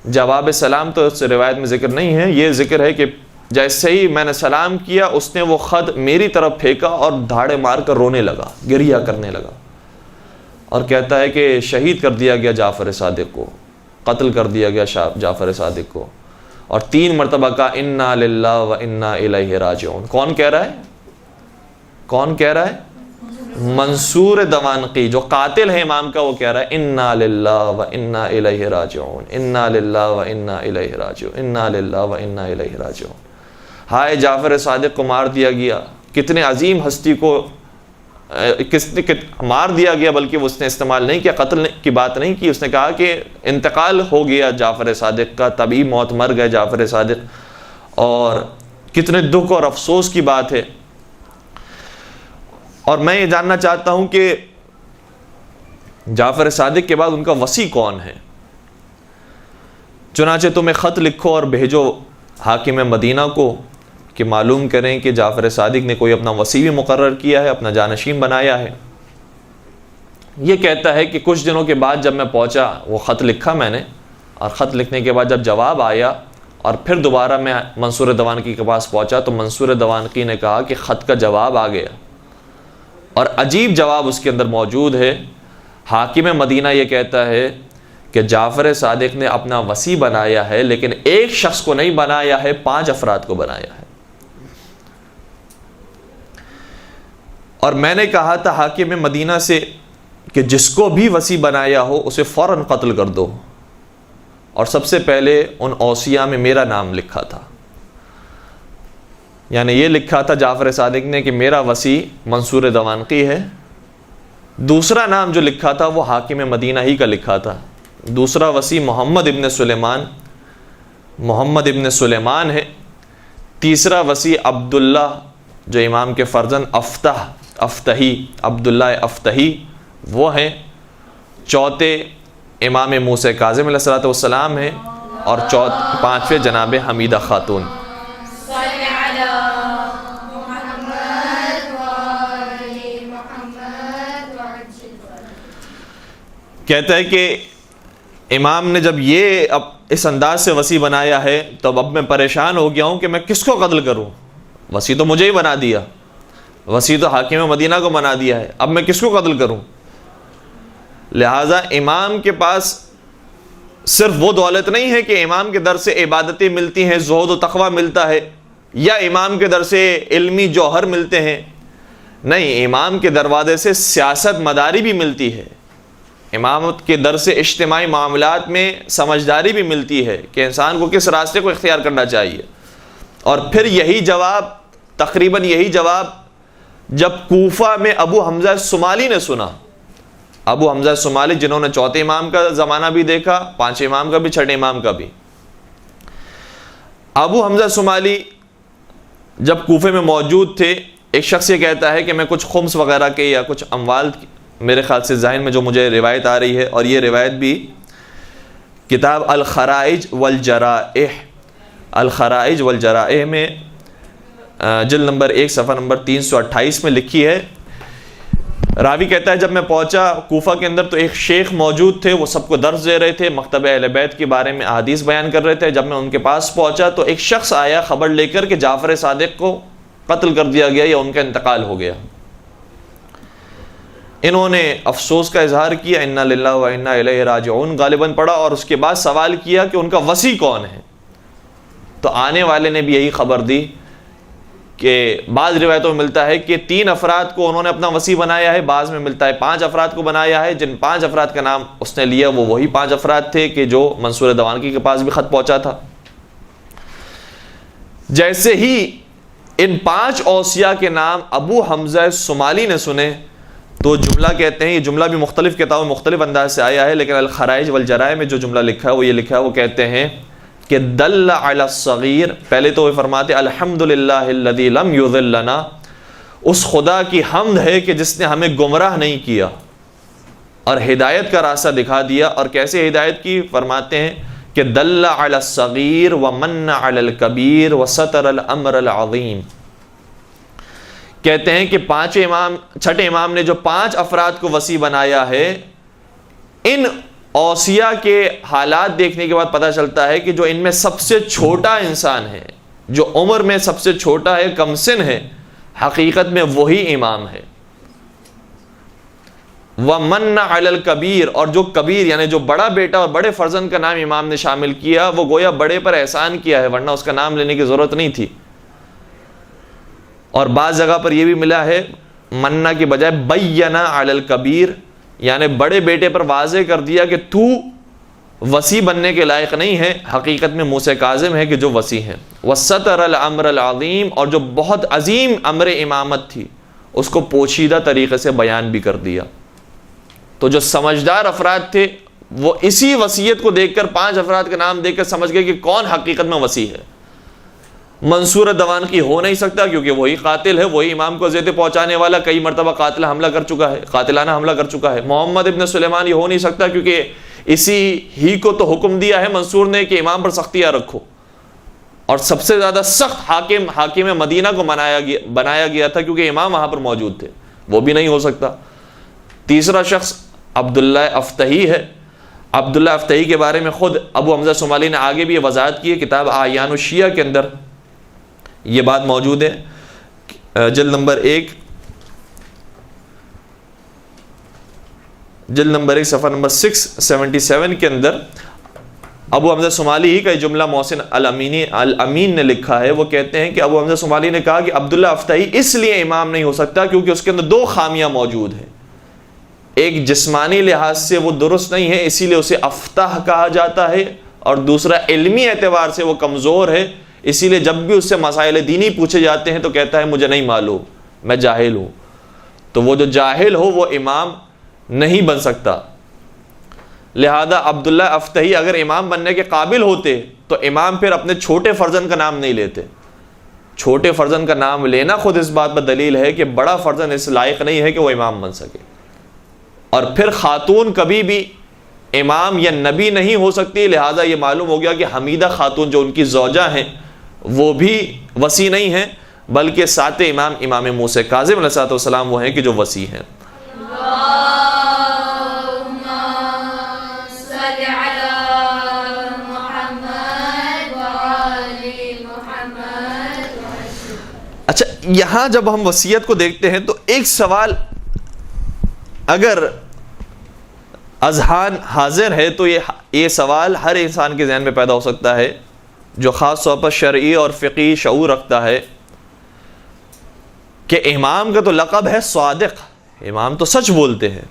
[SPEAKER 2] جواب سلام تو اس روایت میں ذکر نہیں ہے، یہ ذکر ہے کہ جیسے ہی میں نے سلام کیا اس نے وہ خط میری طرف پھینکا اور دھاڑے مار کر رونے لگا، گریہ کرنے لگا، اور کہتا ہے کہ شہید کر دیا گیا جعفر صادق کو، قتل کر دیا گیا جعفر صادق کو، اور 3 مرتبہ کہا انا للہ و انا الیہ راجعون۔ کون کہہ رہا ہے؟ کون کہہ رہا ہے؟ منصور دوانقی جو قاتل ہے امام کا، وہ کہہ رہا ہے انا للہ و انا الیہ راجعون، انا للہ و انا الیہ راجعون، انا للہ و انا الیہ راجعون۔ ہائے جعفر صادق کو مار دیا گیا، کتنے عظیم ہستی کو مار دیا گیا، بلکہ اس نے استعمال نہیں کیا، قتل کی بات نہیں کی، اس نے کہا کہ انتقال ہو گیا جعفر صادق کا، طبی موت، مر گئے جعفر صادق، اور کتنے دکھ اور افسوس کی بات ہے۔ اور میں یہ جاننا چاہتا ہوں کہ جعفر صادق کے بعد ان کا وصی کون ہے؟ چنانچہ تم ایک خط لکھو اور بھیجو حاکم مدینہ کو کہ معلوم کریں کہ جعفر صادق نے کوئی اپنا وصی بھی مقرر کیا ہے، اپنا جانشین بنایا ہے۔ یہ کہتا ہے کہ کچھ دنوں کے بعد جب میں پہنچا، وہ خط لکھا میں نے، اور خط لکھنے کے بعد جب جواب آیا اور پھر دوبارہ میں منصور دوانقی کے پاس پہنچا تو منصور دوانقی نے کہا کہ خط کا جواب آ گیا، اور عجیب جواب اس کے اندر موجود ہے۔ حاکم مدینہ یہ کہتا ہے کہ جعفر صادق نے اپنا وصی بنایا ہے، لیکن ایک شخص کو نہیں بنایا ہے، 5 افراد کو بنایا ہے۔ اور میں نے کہا تھا حاکم مدینہ سے کہ جس کو بھی وصی بنایا ہو اسے فوراً قتل کر دو، اور سب سے پہلے ان اوصیاء میں میرا نام لکھا تھا، یعنی یہ لکھا تھا جعفر صادق نے کہ میرا وصی منصور دوانقی ہے۔ دوسرا نام جو لکھا تھا وہ حاکم مدینہ ہی کا لکھا تھا۔ دوسرا وصی محمد ابن سلیمان ہے۔ تیسرا وصی عبداللہ جو امام کے فرزند افتحی عبداللہ افتحی وہ ہیں۔ چوتھے امام موسیٰ کاظم علیہ السلام ہیں، اور پانچویں جناب حمیدہ خاتون۔
[SPEAKER 3] صلی علی محمد وآل محمد وعجل۔
[SPEAKER 2] کہتا ہے کہ امام نے جب یہ اس انداز سے وصی بنایا ہے تو اب میں پریشان ہو گیا ہوں کہ میں کس کو قتل کروں۔ وصی تو مجھے ہی بنا دیا، وصی تو حاکم مدینہ کو بنا دیا ہے، اب میں کس کو قتل کروں؟ لہٰذا امام کے پاس صرف وہ دولت نہیں ہے کہ امام کے در سے عبادتیں ملتی ہیں، زہد و تقوی ملتا ہے، یا امام کے در سے علمی جوہر ملتے ہیں، نہیں، امام کے دروازے سے سیاست مداری بھی ملتی ہے، امامت کے در سے اجتماعی معاملات میں سمجھداری بھی ملتی ہے کہ انسان کو کس راستے کو اختیار کرنا چاہیے۔ اور پھر یہی جواب، تقریباً یہی جواب جب کوفہ میں ابو حمزہ الصومالی نے سنا، ابو حمزہ الصومالی جنہوں نے چوتھے امام کا زمانہ بھی دیکھا، پانچویں امام کا بھی، چھٹے امام کا بھی، ابو حمزہ الصومالی جب کوفے میں موجود تھے، ایک شخص یہ کہتا ہے کہ میں کچھ خمس وغیرہ کے یا کچھ اموال، میرے خیال سے ذہن میں جو مجھے روایت آ رہی ہے، اور یہ روایت بھی کتاب الخرائج والجرائح میں جلد نمبر 1 صفحہ نمبر 328 میں لکھی ہے۔ راوی کہتا ہے جب میں پہنچا کوفہ کے اندر تو ایک شیخ موجود تھے، وہ سب کو درس دے رہے تھے، مکتب اہل بیت کے بارے میں احادیث بیان کر رہے تھے۔ جب میں ان کے پاس پہنچا تو ایک شخص آیا خبر لے کر کہ جعفر صادق کو قتل کر دیا گیا یا ان کا انتقال ہو گیا۔ انہوں نے افسوس کا اظہار کیا، انا للہ و انا الیہ راجعون غالباً پڑھا، اور اس کے بعد سوال کیا کہ ان کا وصی کون ہے؟ تو آنے والے نے بھی یہی خبر دی کہ بعض روایتوں میں ملتا ہے کہ 3 افراد کو انہوں نے اپنا وصی بنایا ہے، بعض میں ملتا ہے 5 افراد کو بنایا ہے۔ جن 5 افراد کا نام اس نے لیا وہ وہی 5 افراد تھے کہ جو منصور دوانقی کے پاس بھی خط پہنچا تھا۔ جیسے ہی ان 5 اوصیاء کے نام ابو حمزہ الصومالی نے سنے تو جملہ کہتے ہیں، یہ جملہ بھی مختلف کتابوں میں مختلف انداز سے آیا ہے، لیکن الخرائج والجرائح میں جو جملہ لکھا ہے وہ یہ لکھا ہے، وہ کہتے ہیں کہ دل علی الصغیر، پہلے تو وہ فرماتے الحمدللہ الذی لم یضلنا، اس خدا کی حمد ہے کہ جس نے ہمیں گمراہ نہیں کیا اور ہدایت کا راستہ دکھا دیا۔ اور کیسے ہدایت کی؟ فرماتے ہیں کہ دل علی الصغیر ومن علی الکبیر وستر الامر العظیم۔ کہتے ہیں کہ 6 امام نے جو 5 افراد کو وصی بنایا ہے، ان اوصیاء کے حالات دیکھنے کے بعد پتہ چلتا ہے کہ جو ان میں سب سے چھوٹا انسان ہے، جو عمر میں سب سے چھوٹا ہے، کم سن ہے، حقیقت میں وہی امام ہے۔ وَمَنَّ عَلَى الْكَبِيرِ، اور جو کبیر یعنی جو بڑا بیٹا اور بڑے فرزند کا نام امام نے شامل کیا، وہ گویا بڑے پر احسان کیا ہے، ورنہ اس کا نام لینے کی ضرورت نہیں تھی۔ اور بعض جگہ پر یہ بھی ملا ہے منا کی بجائے بینا علی الکبیر، یعنی بڑے بیٹے پر واضح کر دیا کہ تو وصی بننے کے لائق نہیں ہے، حقیقت میں موسیٰ کاظم ہے کہ جو وصی ہیں۔ وستر الامر العظیم، اور جو بہت عظیم امر امامت تھی اس کو پوشیدہ طریقے سے بیان بھی کر دیا۔ تو جو سمجھدار افراد تھے وہ اسی وصیت کو دیکھ کر 5 افراد کا نام دیکھ کر سمجھ گئے کہ کون حقیقت میں وصی ہے۔ منصور دوانقی ہو نہیں سکتا کیونکہ وہی قاتل ہے، وہی امام کو اذیتیں پہنچانے والا، کئی مرتبہ قاتلانہ حملہ کر چکا ہے۔ محمد ابن سلیمان یہ ہو نہیں سکتا کیونکہ اسی ہی کو تو حکم دیا ہے منصور نے کہ امام پر سختیاں رکھو۔ اور سب سے زیادہ سخت حاکم مدینہ کو بنایا گیا تھا کیونکہ امام وہاں پر موجود تھے، وہ بھی نہیں ہو سکتا۔ تیسرا شخص عبداللہ افتحی ہے۔ عبداللہ افتحی کے بارے میں خود ابو حمزہ صومالی نے آگے بھی یہ وضاحت کی ہے، کتاب اعیان الشیعہ کے اندر یہ بات موجود ہے، جلد نمبر 1 صفحہ نمبر 677 کے اندر ابو حمزہ صومالی ہی کا جملہ محسن الامین نے لکھا ہے۔ وہ کہتے ہیں کہ ابو حمزہ صومالی نے کہا کہ عبداللہ افتحی اس لیے امام نہیں ہو سکتا کیونکہ اس کے اندر 2 خامیاں موجود ہیں، ایک جسمانی لحاظ سے وہ درست نہیں ہے اسی لیے اسے افتح کہا جاتا ہے، اور دوسرا علمی اعتبار سے وہ کمزور ہے، اسی لیے جب بھی اس سے مسائل دینی پوچھے جاتے ہیں تو کہتا ہے مجھے نہیں معلوم، میں جاہل ہوں۔ تو وہ جو جاہل ہو وہ امام نہیں بن سکتا۔ لہذا عبداللہ افتحی اگر امام بننے کے قابل ہوتے تو امام پھر اپنے چھوٹے فرزند کا نام نہیں لیتے۔ چھوٹے فرزند کا نام لینا خود اس بات پر دلیل ہے کہ بڑا فرزند اس لائق نہیں ہے کہ وہ امام بن سکے۔ اور پھر خاتون کبھی بھی امام یا نبی نہیں ہو سکتی، لہذا یہ معلوم ہو گیا کہ حمیدہ خاتون جو ان کی زوجہ ہیں وہ بھی وصی نہیں ہیں، بلکہ سات امام امام موسیٰ کاظم علیہ السلام وہ ہیں کہ جو وصی ہیں۔ اچھا، یہاں جب ہم وصیت کو دیکھتے ہیں تو ایک سوال اگر اذہان حاضر ہے تو یہ سوال ہر انسان کے ذہن میں پیدا ہو سکتا ہے جو خاص طور پر شرعی اور فقہی شعور رکھتا ہے کہ امام کا تو لقب ہے صادق، امام تو سچ بولتے ہیں،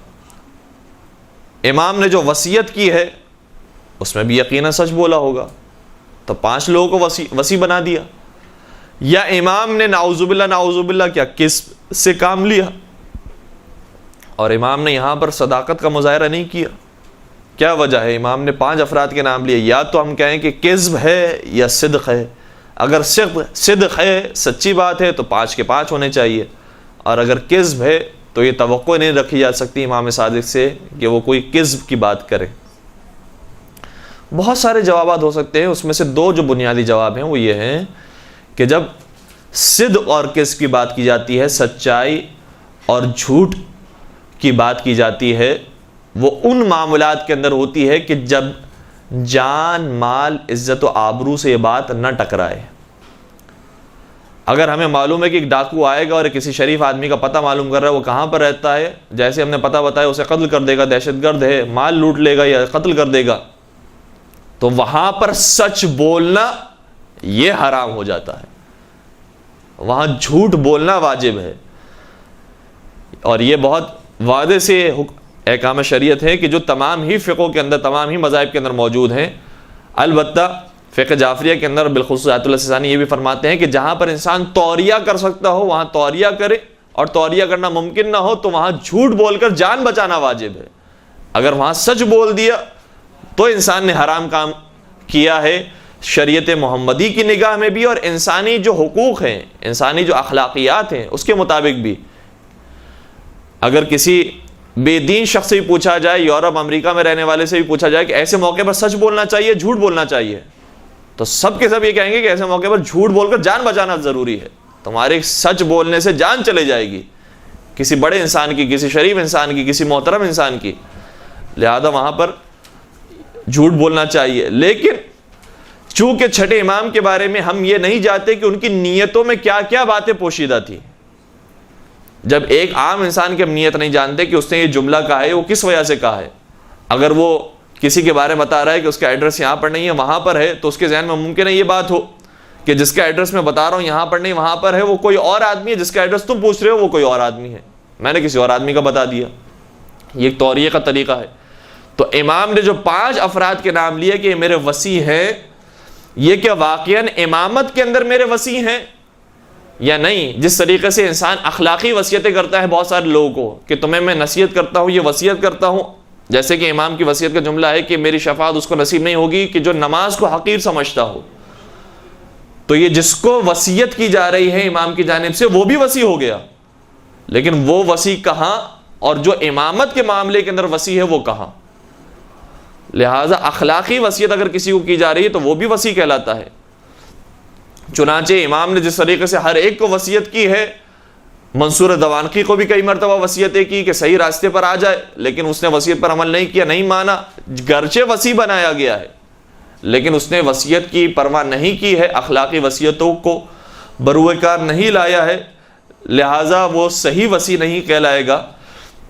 [SPEAKER 2] امام نے جو وصیت کی ہے اس میں بھی یقیناً سچ بولا ہوگا، تو 5 لوگوں کو وصی بنا دیا، یا امام نے نعوذ باللہ کیا کسب سے کام لیا، اور امام نے یہاں پر صداقت کا مظاہرہ نہیں کیا۔ کیا وجہ ہے؟ امام نے 5 افراد کے نام لیے، یا تو ہم کہیں کہ کذب ہے یا صدق ہے۔ اگر صدق ہے، سچی بات ہے، تو 5 کے 5 ہونے چاہیے، اور اگر کذب ہے تو یہ توقع نہیں رکھی جا سکتی امام صادق سے کہ وہ کوئی کذب کی بات کرے۔ بہت سارے جوابات ہو سکتے ہیں، اس میں سے 2 جو بنیادی جواب ہیں وہ یہ ہیں کہ جب صدق اور کذب کی بات کی جاتی ہے، سچائی اور جھوٹ کی بات کی جاتی ہے، وہ ان معاملات کے اندر ہوتی ہے کہ جب جان، مال، عزت و آبرو سے یہ بات نہ ٹکرائے۔ اگر ہمیں معلوم ہے کہ ایک ڈاکو آئے گا اور کسی شریف آدمی کا پتہ معلوم کر رہا ہے، وہ کہاں پر رہتا ہے، جیسے ہم نے پتہ بتایا اسے قتل کر دے گا، دہشت گرد ہے، مال لوٹ لے گا یا قتل کر دے گا، تو وہاں پر سچ بولنا یہ حرام ہو جاتا ہے، وہاں جھوٹ بولنا واجب ہے۔ اور یہ بہت واضح سے احکام شریعت ہے کہ جو تمام ہی فقہوں کے اندر، تمام ہی مذاہب کے اندر موجود ہیں۔ البتہ فقہ جعفریہ کے اندر بالخصوص آیت اللہ سیستانی یہ بھی فرماتے ہیں کہ جہاں پر انسان توریہ کر سکتا ہو وہاں توریہ کرے، اور توریہ کرنا ممکن نہ ہو تو وہاں جھوٹ بول کر جان بچانا واجب ہے۔ اگر وہاں سچ بول دیا تو انسان نے حرام کام کیا ہے شریعت محمدی کی نگاہ میں بھی، اور انسانی جو حقوق ہیں، انسانی جو اخلاقیات ہیں اس کے مطابق بھی۔ اگر کسی بے دین شخص سے بھی پوچھا جائے، یورپ امریکہ میں رہنے والے سے بھی پوچھا جائے کہ ایسے موقع پر سچ بولنا چاہیے جھوٹ بولنا چاہیے، تو سب کے سب یہ کہیں گے کہ ایسے موقع پر جھوٹ بول کر جان بچانا ضروری ہے۔ تمہارے سچ بولنے سے جان چلے جائے گی، کسی بڑے انسان کی، کسی شریف انسان کی، کسی محترم انسان کی، لہذا وہاں پر جھوٹ بولنا چاہیے۔ لیکن چونکہ چھٹے امام کے بارے میں ہم یہ نہیں جانتے کہ ان کی نیتوں میں کیا کیا باتیں پوشیدہ تھی۔ جب ایک عام انسان کی ہم نیت نہیں جانتے کہ اس نے یہ جملہ کہا ہے وہ کس وجہ سے کہا ہے، اگر وہ کسی کے بارے میں بتا رہا ہے کہ اس کا ایڈریس یہاں پر نہیں ہے وہاں پر ہے، تو اس کے ذہن میں ممکن ہے یہ بات ہو کہ جس کا ایڈریس میں بتا رہا ہوں یہاں پر نہیں وہاں پر ہے، وہ کوئی اور آدمی ہے، جس کا ایڈریس تم پوچھ رہے ہو وہ کوئی اور آدمی ہے، میں نے کسی اور آدمی کا بتا دیا۔ یہ ایک توریہ کا طریقہ ہے۔ تو امام نے جو 5 افراد کے نام لیے کہ یہ میرے وصی ہیں، یہ کیا واقعاً امامت کے اندر میرے وصی ہیں یا نہیں؟ جس طریقے سے انسان اخلاقی وصیتیں کرتا ہے بہت سارے لوگوں کو کہ تمہیں میں نصیحت کرتا ہوں، یہ وصیت کرتا ہوں، جیسے کہ امام کی وصیت کا جملہ ہے کہ میری شفاعت اس کو نصیب نہیں ہوگی کہ جو نماز کو حقیر سمجھتا ہو، تو یہ جس کو وصیت کی جا رہی ہے امام کی جانب سے وہ بھی وصی ہو گیا، لیکن وہ وصی کہاں، اور جو امامت کے معاملے کے اندر وصی ہے وہ کہاں؟ لہٰذا اخلاقی وصیت اگر کسی کو کی جا رہی ہے تو وہ بھی وصی کہلاتا ہے۔ چنانچہ امام نے جس طریقے سے ہر ایک کو وصیت کی ہے، منصور دوانقی کو بھی کئی مرتبہ وصیتیں کی کہ صحیح راستے پر آ جائے، لیکن اس نے وصیت پر عمل نہیں کیا، نہیں مانا، گرچہ وصی بنایا گیا ہے لیکن اس نے وصیت کی پرواہ نہیں کی ہے، اخلاقی وصیتوں کو بروئے کار نہیں لایا ہے، لہٰذا وہ صحیح وصی نہیں کہلائے گا۔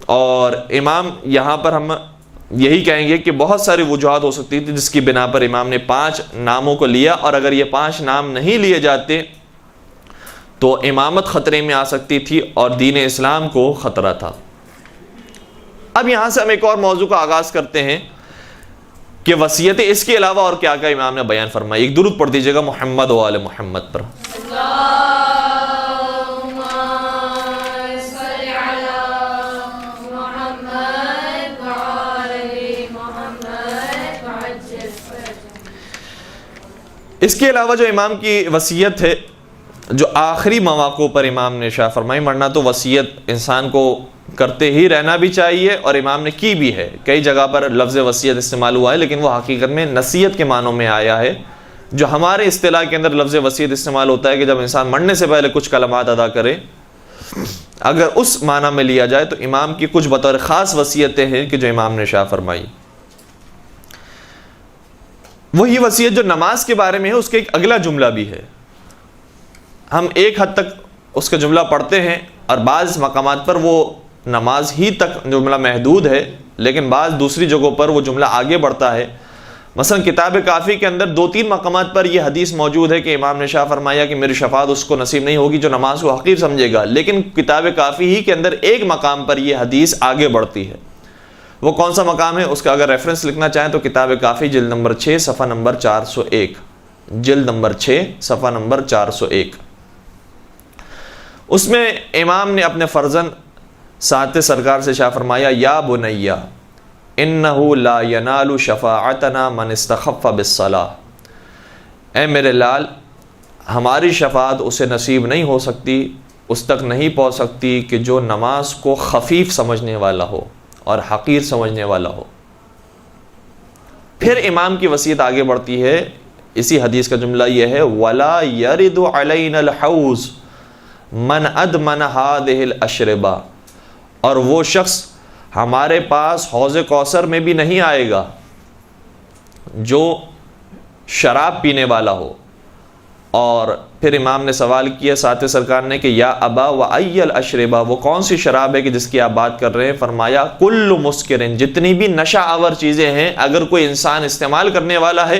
[SPEAKER 2] اور امام یہاں پر ہم یہی کہیں گے کہ بہت ساری وجوہات ہو سکتی تھی جس کی بنا پر امام نے 5 ناموں کو لیا، اور اگر یہ 5 نام نہیں لیے جاتے تو امامت خطرے میں آ سکتی تھی اور دین اسلام کو خطرہ تھا۔ اب یہاں سے ہم ایک اور موضوع کا آغاز کرتے ہیں کہ وصیتیں اس کے علاوہ اور کیا کیا امام نے بیان فرمائی۔ ایک درود پڑھ دیجیے گا محمد و آل محمد پر۔ اس کے علاوہ جو امام کی وصیت ہے، جو آخری مواقع پر امام نے ارشاد فرمائی، ورنہ تو وصیت انسان کو کرتے ہی رہنا بھی چاہیے، اور امام نے کی بھی ہے۔ کئی جگہ پر لفظ وصیت استعمال ہوا ہے لیکن وہ حقیقت میں نصیحت کے معنوں میں آیا ہے۔ جو ہمارے اصطلاح کے اندر لفظ وصیت استعمال ہوتا ہے کہ جب انسان مرنے سے پہلے کچھ کلمات ادا کرے، اگر اس معنی میں لیا جائے تو امام کی کچھ بطور خاص وصیتیں ہیں کہ جو امام نے ارشاد فرمائی۔ وہی وصیت جو نماز کے بارے میں ہے، اس کے ایک اگلا جملہ بھی ہے۔ ہم ایک حد تک اس کا جملہ پڑھتے ہیں اور بعض مقامات پر وہ نماز ہی تک جملہ محدود ہے، لیکن بعض دوسری جگہوں پر وہ جملہ آگے بڑھتا ہے۔ مثلا کتاب کافی کے اندر 2-3 مقامات پر یہ حدیث موجود ہے کہ امام نے فرمایا کہ میری شفاعت اس کو نصیب نہیں ہوگی جو نماز کو حقیر سمجھے گا، لیکن کتاب کافی ہی کے اندر ایک مقام پر یہ حدیث آگے بڑھتی ہے۔ وہ کون سا مقام ہے؟ اس کا اگر ریفرنس لکھنا چاہیں تو کتاب کافی جلد نمبر 6 صفحہ نمبر 401، جلد نمبر 6 صفحہ نمبر 401۔ اس میں امام نے اپنے فرزند سعادت سرکار سے شاہ فرمایا، یا بنیا انہ لا ینال شفاعتنا من استخف بالصلاۃ، اے میرے لال، ہماری شفاعت اسے نصیب نہیں ہو سکتی، اس تک نہیں پہنچ سکتی کہ جو نماز کو خفیف سمجھنے والا ہو اور حقیر سمجھنے والا ہو۔ پھر امام کی وصیت آگے بڑھتی ہے، اسی حدیث کا جملہ یہ ہے، وَلَا يَرِدُ عَلَيْنَا الْحَوْض من ادمن هذه الاشربہ، اور وہ شخص ہمارے پاس حوض کوثر میں بھی نہیں آئے گا جو شراب پینے والا ہو۔ اور پھر امام نے سوال کیا ساتھ سرکار نے کہ یا ابا وَأَيَّ الْأَشْرِبَةِ، وہ کون سی شراب ہے کہ جس کی آپ بات کر رہے ہیں؟ فرمایا کل مسکرن، جتنی بھی نشہ آور چیزیں ہیں اگر کوئی انسان استعمال کرنے والا ہے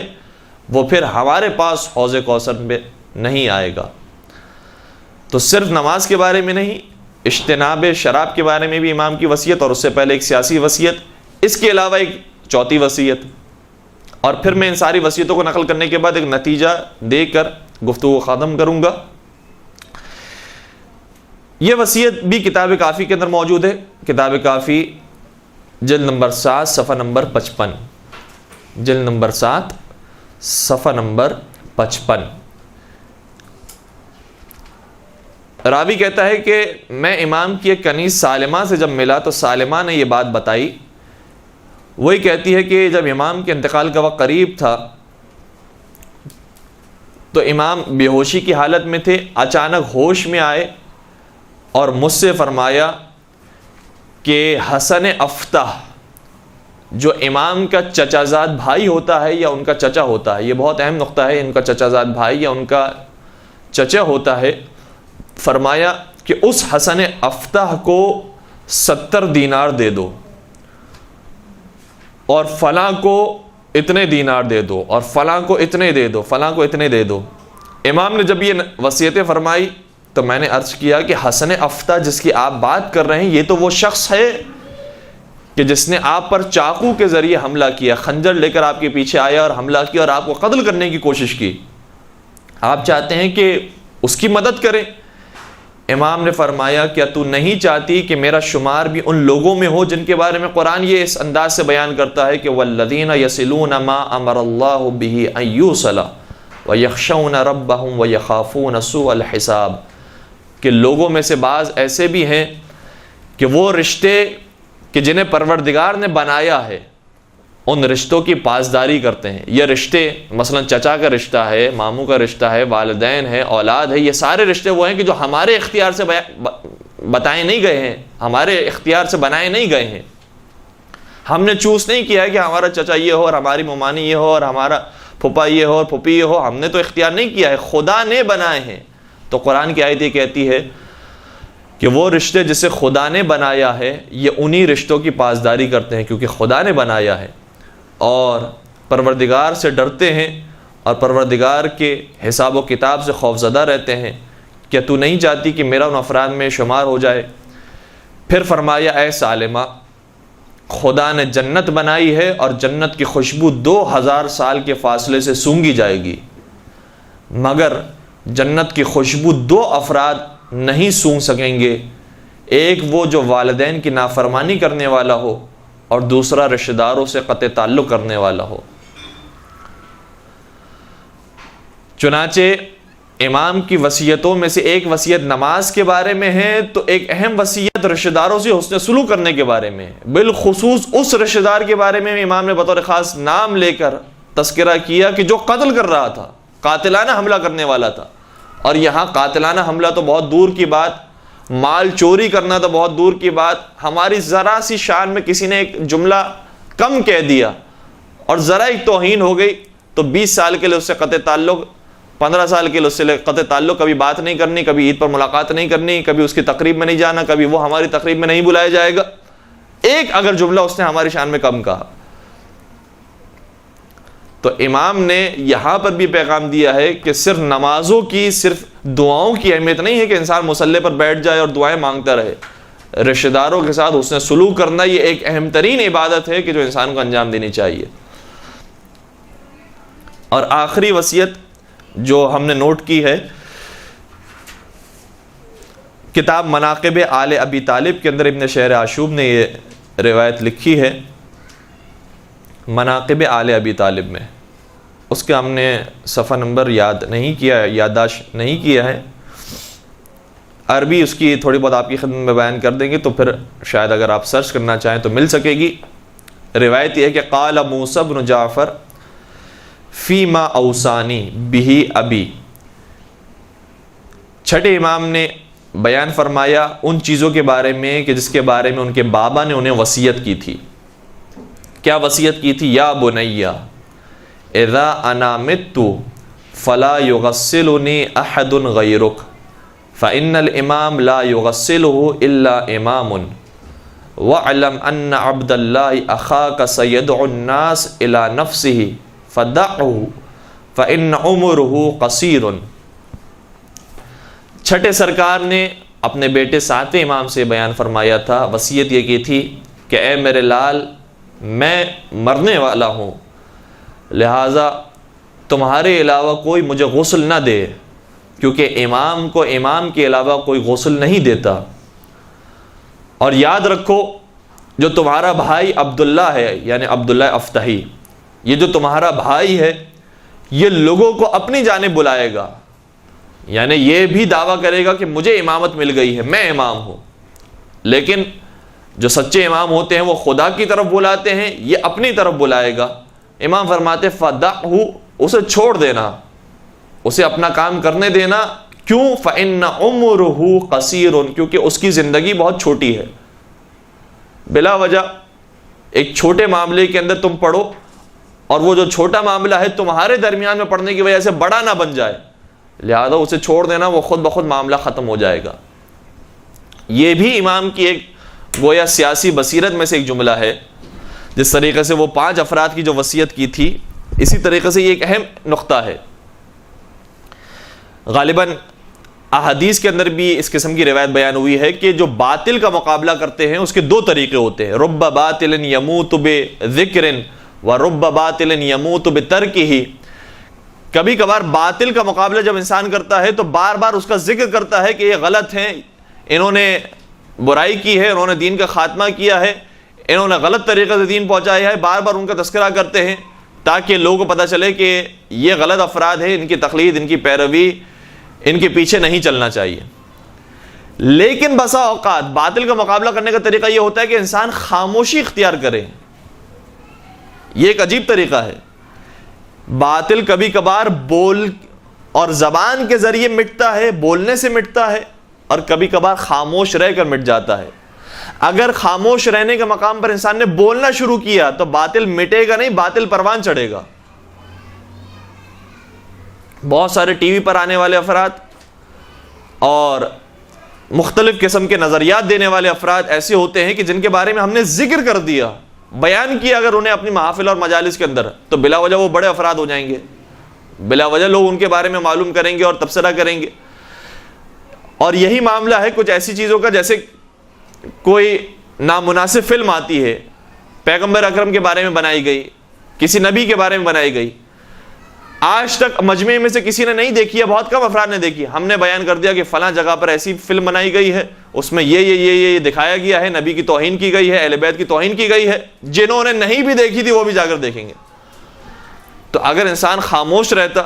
[SPEAKER 2] وہ پھر ہمارے پاس حوض کوثر میں نہیں آئے گا۔ تو صرف نماز کے بارے میں نہیں، اجتناب شراب کے بارے میں بھی امام کی وصیت، اور اس سے پہلے ایک سیاسی وصیت، اس کے علاوہ ایک چوتھی وصیت، اور پھر میں ان ساری وصیتوں کو نقل کرنے کے بعد ایک نتیجہ دے کر گفتگو ختم کروں گا۔ یہ وصیت بھی کتاب کافی کے اندر موجود ہے، کتاب کافی جلد نمبر 7 صفحہ نمبر 55، جلد نمبر 7 صفحہ نمبر 55۔ راوی کہتا ہے کہ میں امام کی ایک کنیز سالمہ سے جب ملا تو سالمہ نے یہ بات بتائی۔ وہی کہتی ہے کہ جب امام کے انتقال کا وقت قریب تھا تو امام بے ہوشی کی حالت میں تھے، اچانک ہوش میں آئے اور مجھ سے فرمایا کہ حسن افتح، جو امام کا چچا زاد بھائی ہوتا ہے یا ان کا چچا ہوتا ہے، یہ بہت اہم نقطہ ہے، ان کا چچا زاد بھائی یا ان کا چچا ہوتا ہے، فرمایا کہ اس حسن افتح کو 70 دینار دے دو اور فلاں کو اتنے دینار دے دو اور فلاں کو اتنے دے دو، فلاں کو اتنے دے دو۔ امام نے جب یہ وصیتیں فرمائی تو میں نے عرض کیا کہ حسن افتح جس کی آپ بات کر رہے ہیں یہ تو وہ شخص ہے کہ جس نے آپ پر چاقو کے ذریعے حملہ کیا، خنجر لے کر آپ کے پیچھے آیا اور حملہ کیا اور آپ کو قتل کرنے کی کوشش کی۔ آپ چاہتے ہیں کہ اس کی مدد کریں؟ امام نے فرمایا کیا تو نہیں چاہتی کہ میرا شمار بھی ان لوگوں میں ہو جن کے بارے میں قرآن یہ اس انداز سے بیان کرتا ہے کہ وَالَّذِينَ يَصِلُونَ مَا أَمَرَ اللَّهُ بِهِ أَن يُوصَلَ وَيَخْشَوْنَ رَبَّهُمْ وَيَخَافُونَ سُوءَ الْحِسَابِ، کہ لوگوں میں سے بعض ایسے بھی ہیں کہ وہ رشتے کہ جنہیں پروردگار نے بنایا ہے ان رشتوں کی پاسداری کرتے ہیں. یہ رشتے مثلا چچا کا رشتہ ہے، ماموں کا رشتہ ہے، والدین ہے، اولاد ہے، یہ سارے رشتے وہ ہیں کہ جو ہمارے اختیار سے بتائے نہیں گئے ہیں، ہمارے اختیار سے بنائے نہیں گئے ہیں. ہم نے چوز نہیں کیا ہے کہ ہمارا چچا یہ ہو اور ہماری ممانی یہ ہو اور ہمارا پھپھا یہ ہو اور پھپھی یہ ہو. ہم نے تو اختیار نہیں کیا ہے، خدا نے بنائے ہیں. تو قرآن کی آیت یہ کہتی ہے کہ وہ رشتے جسے خدا نے بنایا ہے یہ انہی رشتوں کی پاسداری کرتے ہیں کیونکہ خدا نے بنایا ہے، اور پروردگار سے ڈرتے ہیں اور پروردگار کے حساب و کتاب سے خوفزدہ رہتے ہیں. کیا تو نہیں چاہتی کہ میرا ان افراد میں شمار ہو جائے؟ پھر فرمایا اے سالمہ، خدا نے جنت بنائی ہے اور جنت کی خوشبو 2000 سال کے فاصلے سے سونگھی جائے گی، مگر جنت کی خوشبو 2 افراد نہیں سونگ سکیں گے. ایک وہ جو والدین کی نافرمانی کرنے والا ہو اور دوسرا رشتہ داروں سے قطع تعلق کرنے والا ہو. چنانچہ امام کی وصیتوں میں سے ایک وصیت نماز کے بارے میں ہے تو ایک اہم وصیت رشتہ داروں سے حسن سلوک کرنے کے بارے میں ہے. بالخصوص اس رشتہ دار کے بارے میں امام نے بطور خاص نام لے کر تذکرہ کیا کہ جو قتل کر رہا تھا، قاتلانہ حملہ کرنے والا تھا. اور یہاں قاتلانہ حملہ تو بہت دور کی بات، مال چوری کرنا تو بہت دور کی بات. ہماری ذرا سی شان میں کسی نے ایک جملہ کم کہہ دیا اور ذرا ایک توہین ہو گئی تو 20 سال کے لیے اس سے قطع تعلق، 15 سال کے لیے اس سے قطع تعلق، کبھی بات نہیں کرنی، کبھی عید پر ملاقات نہیں کرنی، کبھی اس کی تقریب میں نہیں جانا، کبھی وہ ہماری تقریب میں نہیں بلایا جائے گا. ایک اگر جملہ اس نے ہماری شان میں کم کہا. تو امام نے یہاں پر بھی پیغام دیا ہے کہ صرف نمازوں کی، صرف دعاؤں کی اہمیت نہیں ہے کہ انسان مصلی پر بیٹھ جائے اور دعائیں مانگتا رہے. رشتہ داروں کے ساتھ حسن سلوک کرنا یہ ایک اہم ترین عبادت ہے کہ جو انسان کو انجام دینی چاہیے. اور آخری وصیت جو ہم نے نوٹ کی ہے کتاب مناقب آل ابی طالب کے اندر ابن شہر عاشوب نے یہ روایت لکھی ہے. مناقب آل ابی طالب میں اس کے ہم نے صفحہ نمبر یاد نہیں کیا، یادداشت نہیں کیا ہے. عربی اس کی تھوڑی بہت آپ کی خدمت میں بیان کر دیں گے تو پھر شاید اگر آپ سرچ کرنا چاہیں تو مل سکے گی. روایت یہ ہے کہ قال موسیٰ بن جعفر فیما اوصانی بہ ابی. چھٹے امام نے بیان فرمایا ان چیزوں کے بارے میں کہ جس کے بارے میں ان کے بابا نے انہیں وصیت کی تھی. کیا وصیت کی تھی؟ یا بنیا اذا انا مت فلا یغسلنی احد غیرک فإن الامام لا یغسلہ الا امام واعلم ان عبد اللہ اخاک سیدع الناس الى نفسہ فدعہ فإن عمرہ قصیر. چھٹے سرکار نے اپنے بیٹے ساتویں امام سے بیان فرمایا تھا، وصیت یہ کی تھی کہ اے میرے لال، میں مرنے والا ہوں، لہٰذا تمہارے علاوہ کوئی مجھے غسل نہ دے، کیونکہ امام کو امام کے علاوہ کوئی غسل نہیں دیتا. اور یاد رکھو جو تمہارا بھائی عبداللہ ہے، یعنی عبداللہ افتحی، یہ جو تمہارا بھائی ہے یہ لوگوں کو اپنی جانب بلائے گا، یعنی یہ بھی دعویٰ کرے گا کہ مجھے امامت مل گئی ہے، میں امام ہوں. لیکن جو سچے امام ہوتے ہیں وہ خدا کی طرف بلاتے ہیں، یہ اپنی طرف بلائے گا. امام فرماتے فدعہ، اسے چھوڑ دینا، اسے اپنا کام کرنے دینا. کیوں؟ فإن عمرہ قصیر، کیونکہ اس کی زندگی بہت چھوٹی ہے. بلا وجہ ایک چھوٹے معاملے کے اندر تم پڑھو اور وہ جو چھوٹا معاملہ ہے تمہارے درمیان میں پڑھنے کی وجہ سے بڑا نہ بن جائے، لہذا اسے چھوڑ دینا، وہ خود بخود معاملہ ختم ہو جائے گا. یہ بھی امام کی ایک گویا سیاسی بصیرت میں سے ایک جملہ ہے. جس طریقے سے وہ 5 افراد کی جو وصیت کی تھی، اسی طریقے سے یہ ایک اہم نقطہ ہے. غالباً احادیث کے اندر بھی اس قسم کی روایت بیان ہوئی ہے کہ جو باطل کا مقابلہ کرتے ہیں اس کے 2 طریقے ہوتے ہیں. رب باطل یموت بذکر و رب باطل یموت بترکہ. کبھی کبھار باطل کا مقابلہ جب انسان کرتا ہے تو بار بار اس کا ذکر کرتا ہے کہ یہ غلط ہیں، انہوں نے برائی کی ہے، انہوں نے دین کا خاتمہ کیا ہے، انہوں نے غلط طریقے سے دین پہنچایا ہے. بار بار ان کا تذکرہ کرتے ہیں تاکہ لوگوں کو پتہ چلے کہ یہ غلط افراد ہیں، ان کی تقلید، ان کی پیروی، ان کے پیچھے نہیں چلنا چاہیے. لیکن بسا اوقات باطل کا مقابلہ کرنے کا طریقہ یہ ہوتا ہے کہ انسان خاموشی اختیار کرے. یہ ایک عجیب طریقہ ہے. باطل کبھی کبھار بول اور زبان کے ذریعے مٹتا ہے، بولنے سے مٹتا ہے، اور کبھی کبھار خاموش رہ کر مٹ جاتا ہے. اگر خاموش رہنے کے مقام پر انسان نے بولنا شروع کیا تو باطل مٹے گا نہیں، باطل پروان چڑھے گا. بہت سارے ٹی وی پر آنے والے افراد اور مختلف قسم کے نظریات دینے والے افراد ایسے ہوتے ہیں کہ جن کے بارے میں ہم نے ذکر کر دیا، بیان کیا اگر انہیں اپنی محافل اور مجالس کے اندر، تو بلا وجہ وہ بڑے افراد ہو جائیں گے، بلا وجہ لوگ ان کے بارے میں معلوم کریں گے اور تبصرہ کریں گے. اور یہی معاملہ ہے کچھ ایسی چیزوں کا، جیسے کوئی نامناسب فلم آتی ہے، پیغمبر اکرم کے بارے میں بنائی گئی، کسی نبی کے بارے میں بنائی گئی، آج تک مجمع میں سے کسی نے نہیں دیکھی ہے، بہت کم افراد نے دیکھی. ہم نے بیان کر دیا کہ فلاں جگہ پر ایسی فلم بنائی گئی ہے، اس میں یہ دکھایا گیا ہے، نبی کی توہین کی گئی ہے، اہل بیت کی توہین کی گئی ہے. جنہوں نے نہیں بھی دیکھی تھی وہ بھی جا کر دیکھیں گے. تو اگر انسان خاموش رہتا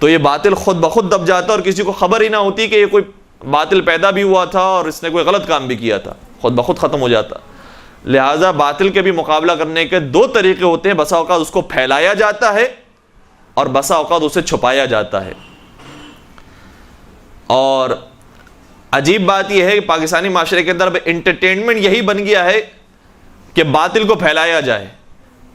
[SPEAKER 2] تو یہ باطل خود بخود دب جاتا اور کسی کو خبر ہی نہ ہوتی کہ یہ کوئی باطل پیدا بھی ہوا تھا اور اس نے کوئی غلط کام بھی کیا تھا، خود بخود ختم ہو جاتا. لہٰذا باطل کے بھی مقابلہ کرنے کے دو طریقے ہوتے ہیں. بسا اوقات اس کو پھیلایا جاتا ہے اور بسا اوقات اسے چھپایا جاتا ہے. اور عجیب بات یہ ہے کہ پاکستانی معاشرے کے اندر انٹرٹینمنٹ یہی بن گیا ہے کہ باطل کو پھیلایا جائے.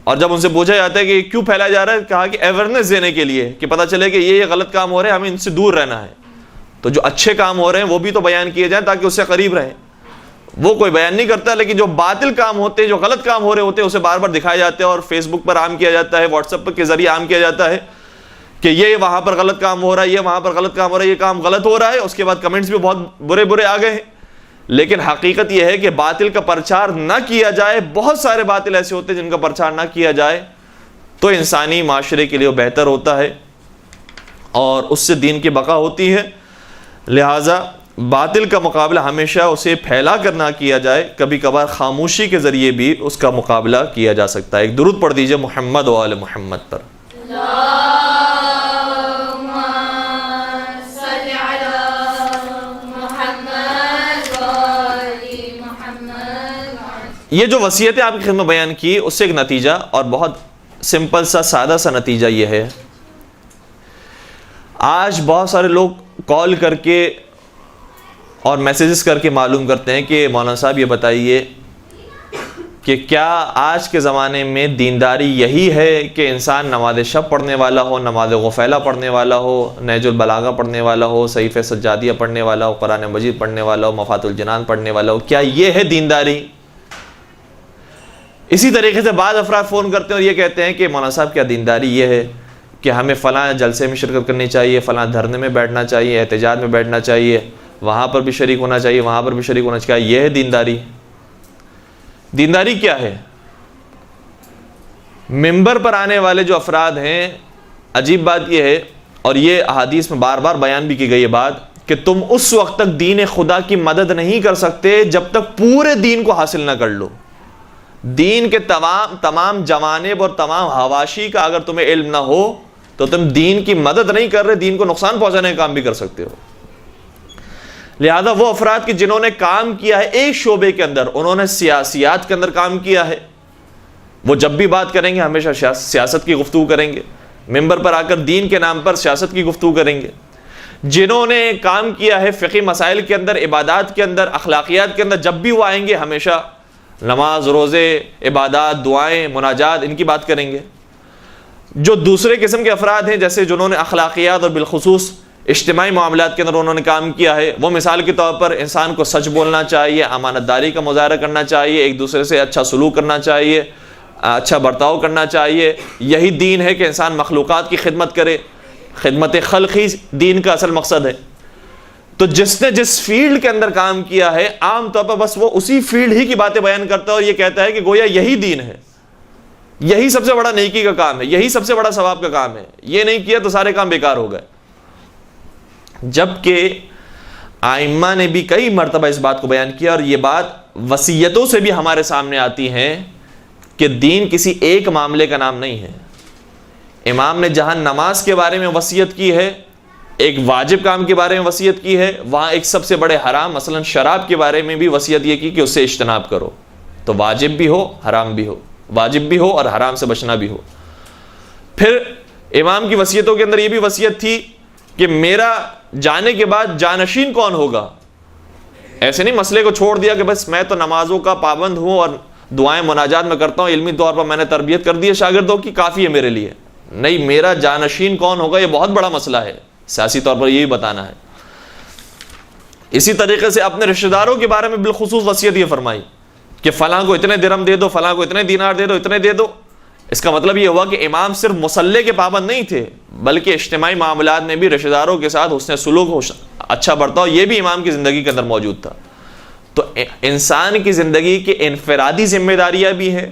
[SPEAKER 2] اور جب ان سے پوچھا جاتا ہے کہ کیوں پھیلایا جا رہا ہے، کہا کہ اویئرنیس دینے کے لیے، کہ پتہ چلے کہ یہ غلط کام ہو رہے ہیں، ہمیں ان سے دور رہنا ہے. تو جو اچھے کام ہو رہے ہیں وہ بھی تو بیان کیے جائیں تاکہ اس سے قریب رہیں. وہ کوئی بیان نہیں کرتا، لیکن جو باطل کام ہوتے ہیں، جو غلط کام ہو رہے ہوتے ہیں، اسے بار بار دکھائے جاتے ہیں اور فیس بک پر عام کیا جاتا ہے، واٹس ایپ کے ذریعے عام کیا جاتا ہے کہ یہ وہاں پر غلط کام ہو رہا ہے، یہ وہاں پر غلط کام ہو رہا ہے، یہ کام غلط ہو رہا ہے. اس کے بعد کمنٹس بھی بہت برے برے آ گئے ہیں. لیکن حقیقت یہ ہے کہ باطل کا پرچار نہ کیا جائے. بہت سارے باطل ایسے ہوتے ہیں جن کا پرچار نہ کیا جائے تو انسانی معاشرے کے لیے وہ بہتر ہوتا ہے اور اس سے دین کی بقا ہوتی ہے. لہٰذا باطل کا مقابلہ ہمیشہ اسے پھیلا کر نہ کیا جائے، کبھی کبھار خاموشی کے ذریعے بھی اس کا مقابلہ کیا جا سکتا ہے. ایک درود پڑھ دیجئے محمد و آل محمد پر. یہ جو وصیتیں آپ کی خدمت بیان کی، اس سے ایک نتیجہ، اور بہت سمپل سا سادہ سا نتیجہ یہ ہے. آج بہت سارے لوگ کال کر کے اور میسیجز کر کے معلوم کرتے ہیں کہ مولانا صاحب یہ بتائیے کہ کیا آج کے زمانے میں دینداری یہی ہے کہ انسان نماز شب پڑھنے والا ہو، نماز غفیلہ پڑھنے والا ہو، نہج البلاغہ پڑھنے والا ہو، صحیفہ سجادیہ پڑھنے والا ہو، قرآن مجید پڑھنے والا ہو، مفات الجنان پڑھنے والا ہو، کیا یہ ہے دینداری؟ اسی طریقے سے بعض افراد فون کرتے ہیں اور یہ کہتے ہیں کہ مولانا صاحب کیا دینداری یہ ہے کہ ہمیں فلاں جلسے میں شرکت کرنی چاہیے، فلاں دھرنے میں بیٹھنا چاہیے، احتجاج میں بیٹھنا چاہیے، وہاں پر بھی شریک ہونا چاہیے، وہاں پر بھی شریک ہونا چاہیے. یہ ہے دینداری؟ دینداری کیا ہے؟ منبر پر آنے والے جو افراد ہیں، عجیب بات یہ ہے، اور یہ احادیث میں بار بار بیان بھی کی گئی ہے بات، کہ تم اس وقت تک دین خدا کی مدد نہیں کر سکتے جب تک پورے دین کو حاصل نہ کر لو. دین کے تمام جوانب اور تمام حواشی کا اگر تمہیں علم نہ ہو تو تم دین کی مدد نہیں کر رہے، دین کو نقصان پہنچانے کا کام بھی کر سکتے ہو. لہذا وہ افراد کی جنہوں نے کام کیا ہے ایک شعبے کے اندر، انہوں نے سیاسیات کے اندر کام کیا ہے، وہ جب بھی بات کریں گے ہمیشہ سیاست کی گفتگو کریں گے، ممبر پر آ کر دین کے نام پر سیاست کی گفتگو کریں گے. جنہوں نے کام کیا ہے فقہی مسائل کے اندر، عبادات کے اندر، اخلاقیات کے اندر، جب بھی وہ آئیں گے ہمیشہ نماز، روزے، عبادات، دعائیں، مناجات، ان کی بات کریں گے. جو دوسرے قسم کے افراد ہیں، جیسے جنہوں نے اخلاقیات اور بالخصوص اجتماعی معاملات کے اندر انہوں نے کام کیا ہے، وہ مثال کے طور پر انسان کو سچ بولنا چاہیے، امانت داری کا مظاہرہ کرنا چاہیے، ایک دوسرے سے اچھا سلوک کرنا چاہیے، اچھا برتاؤ کرنا چاہیے. یہی دین ہے کہ انسان مخلوقات کی خدمت کرے، خدمت خلق ہی دین کا اصل مقصد ہے. تو جس نے جس فیلڈ کے اندر کام کیا ہے، عام طور پر بس وہ اسی فیلڈ ہی کی باتیں بیان کرتا ہے اور یہ کہتا ہے کہ گویا یہی دین ہے، یہی سب سے بڑا نیکی کا کام ہے، یہی سب سے بڑا ثواب کا کام ہے، یہ نہیں کیا تو سارے کام بیکار ہو گئے. جبکہ ائمہ نے بھی کئی مرتبہ اس بات کو بیان کیا، اور یہ بات وصیتوں سے بھی ہمارے سامنے آتی ہیں کہ دین کسی ایک معاملے کا نام نہیں ہے. امام نے جہاں نماز کے بارے میں وصیت کی ہے، ایک واجب کام کے بارے میں وصیت کی ہے، وہاں ایک سب سے بڑے حرام مثلا شراب کے بارے میں بھی وصیت یہ کی کہ اس سے اجتناب کرو. تو واجب بھی ہو، حرام بھی ہو، واجب بھی ہو اور حرام سے بچنا بھی ہو۔ پھر امام کی وصیتوں کے اندر یہ بھی وصیت تھی کہ میرا جانے کے بعد جانشین کون ہوگا۔ ایسے نہیں مسئلے کو چھوڑ دیا کہ بس میں تو نمازوں کا پابند ہوں اور دعائیں مناجات میں کرتا ہوں، علمی طور پر میں نے تربیت کر دی ہے شاگردوں کی، کافی ہے میرے لیے۔ نہیں، میرا جانشین کون ہوگا یہ بہت بڑا مسئلہ ہے، سیاسی طور پر یہی بتانا ہے۔ اسی طریقے سے اپنے رشتہ داروں کے بارے میں بالخصوص وصیت یہ فرمائی کہ فلاں کو اتنے درہم دے دو، فلاں کو اتنے دینار دے دو، اتنے دے دو۔ اس کا مطلب یہ ہوا کہ امام صرف مصلی کے پابند نہیں تھے، بلکہ اجتماعی معاملات میں بھی رشتہ داروں کے ساتھ حسن سلوک، اچھا برتاؤ، یہ بھی امام کی زندگی کے اندر موجود تھا۔ تو انسان کی زندگی کی انفرادی ذمہ داریاں بھی ہیں،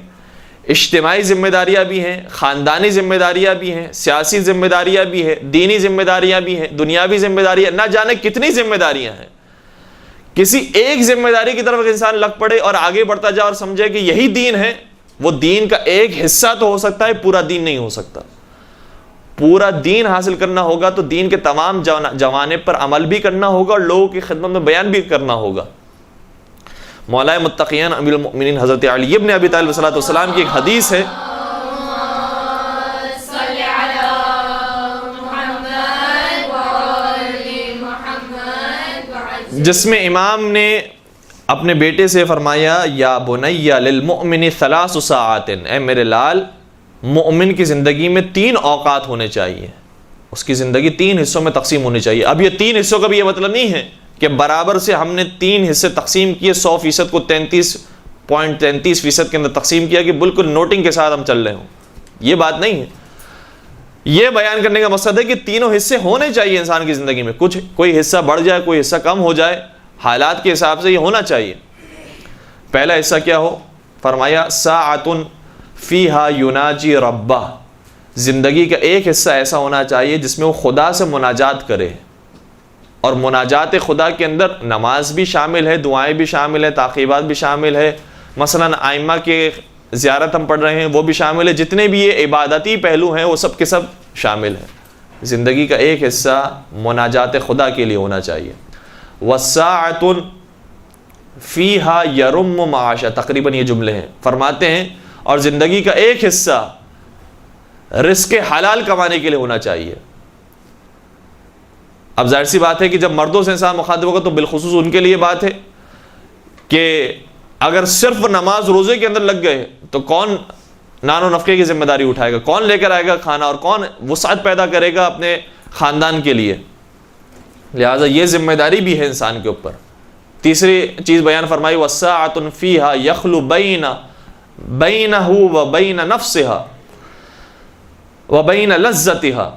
[SPEAKER 2] اجتماعی ذمہ داریاں بھی ہیں، خاندانی ذمہ داریاں بھی ہیں، سیاسی ذمہ داریاں بھی ہیں، دینی ذمہ داریاں بھی ہیں، دنیاوی ذمہ داریاں، نہ جانے کتنی ذمہ داریاں ہیں۔ کسی ایک ذمہ داری کی طرف انسان لگ پڑے اور آگے بڑھتا جائے اور سمجھے کہ یہی دین ہے، وہ دین کا ایک حصہ تو ہو سکتا ہے، پورا دین نہیں ہو سکتا۔ پورا دین حاصل کرنا ہوگا تو دین کے تمام جوانب پر عمل بھی کرنا ہوگا اور لوگوں کی خدمت میں بیان بھی کرنا ہوگا۔ مولا متقین امیر المؤمنین حضرت علی ابن ابی طالب صلی اللہ علیہ وسلم کی ایک حدیث ہے، جس میں امام نے اپنے بیٹے سے فرمایا یا بنی للمؤمن 3 ساعات، اے میرے لال، مومن کی زندگی میں 3 اوقات ہونے چاہیے، اس کی زندگی 3 حصوں میں تقسیم ہونی چاہیے۔ اب یہ 3 حصوں کا بھی یہ مطلب نہیں ہے کہ برابر سے ہم نے 3 حصے تقسیم کیے، 100% کو 33.33% کے اندر تقسیم کیا کہ بالکل نوٹنگ کے ساتھ ہم چل رہے ہوں، یہ بات نہیں ہے۔ یہ بیان کرنے کا مقصد ہے کہ تینوں حصے ہونے چاہیے انسان کی زندگی میں، کچھ کوئی حصہ بڑھ جائے، کوئی حصہ کم ہو جائے، حالات کے حساب سے یہ ہونا چاہیے۔ پہلا حصہ کیا ہو؟ فرمایا ساعۃ فیہا یناجی ربہ، زندگی کا ایک حصہ ایسا ہونا چاہیے جس میں وہ خدا سے مناجات کرے، اور مناجات خدا کے اندر نماز بھی شامل ہے، دعائیں بھی شامل ہیں، تعقیبات بھی شامل ہے، مثلا آئمہ کے زیارت ہم پڑھ رہے ہیں وہ بھی شامل ہے، جتنے بھی یہ عبادتی پہلو ہیں وہ سب کے سب شامل ہیں۔ زندگی کا ایک حصہ مناجات خدا کے لیے ہونا چاہیے۔ وَالسَّاعَةٌ فِيهَا يَرُمُّ مَعَاشَ، تقریباً یہ جملے ہیں، فرماتے ہیں اور زندگی کا ایک حصہ رزق حلال کمانے کے لیے ہونا چاہیے۔ اب ظاہر سی بات ہے کہ جب مردوں سے انسان مخاطب ہوگا تو بالخصوص ان کے لیے بات ہے کہ اگر صرف نماز روزے کے اندر لگ گئے تو کون نان و نفقے کی ذمہ داری اٹھائے گا، کون لے کر آئے گا کھانا، اور کون وسعت پیدا کرے گا اپنے خاندان کے لیے؟ لہٰذا یہ ذمہ داری بھی ہے انسان کے اوپر۔ تیسری چیز بیان فرمائی وَالسَّاعَةٌ فِيهَا يَخْلُ بَيْنَهُ وَبَيْنَ نَفْسِهَا وَبَيْنَ لَذَّتِهَا،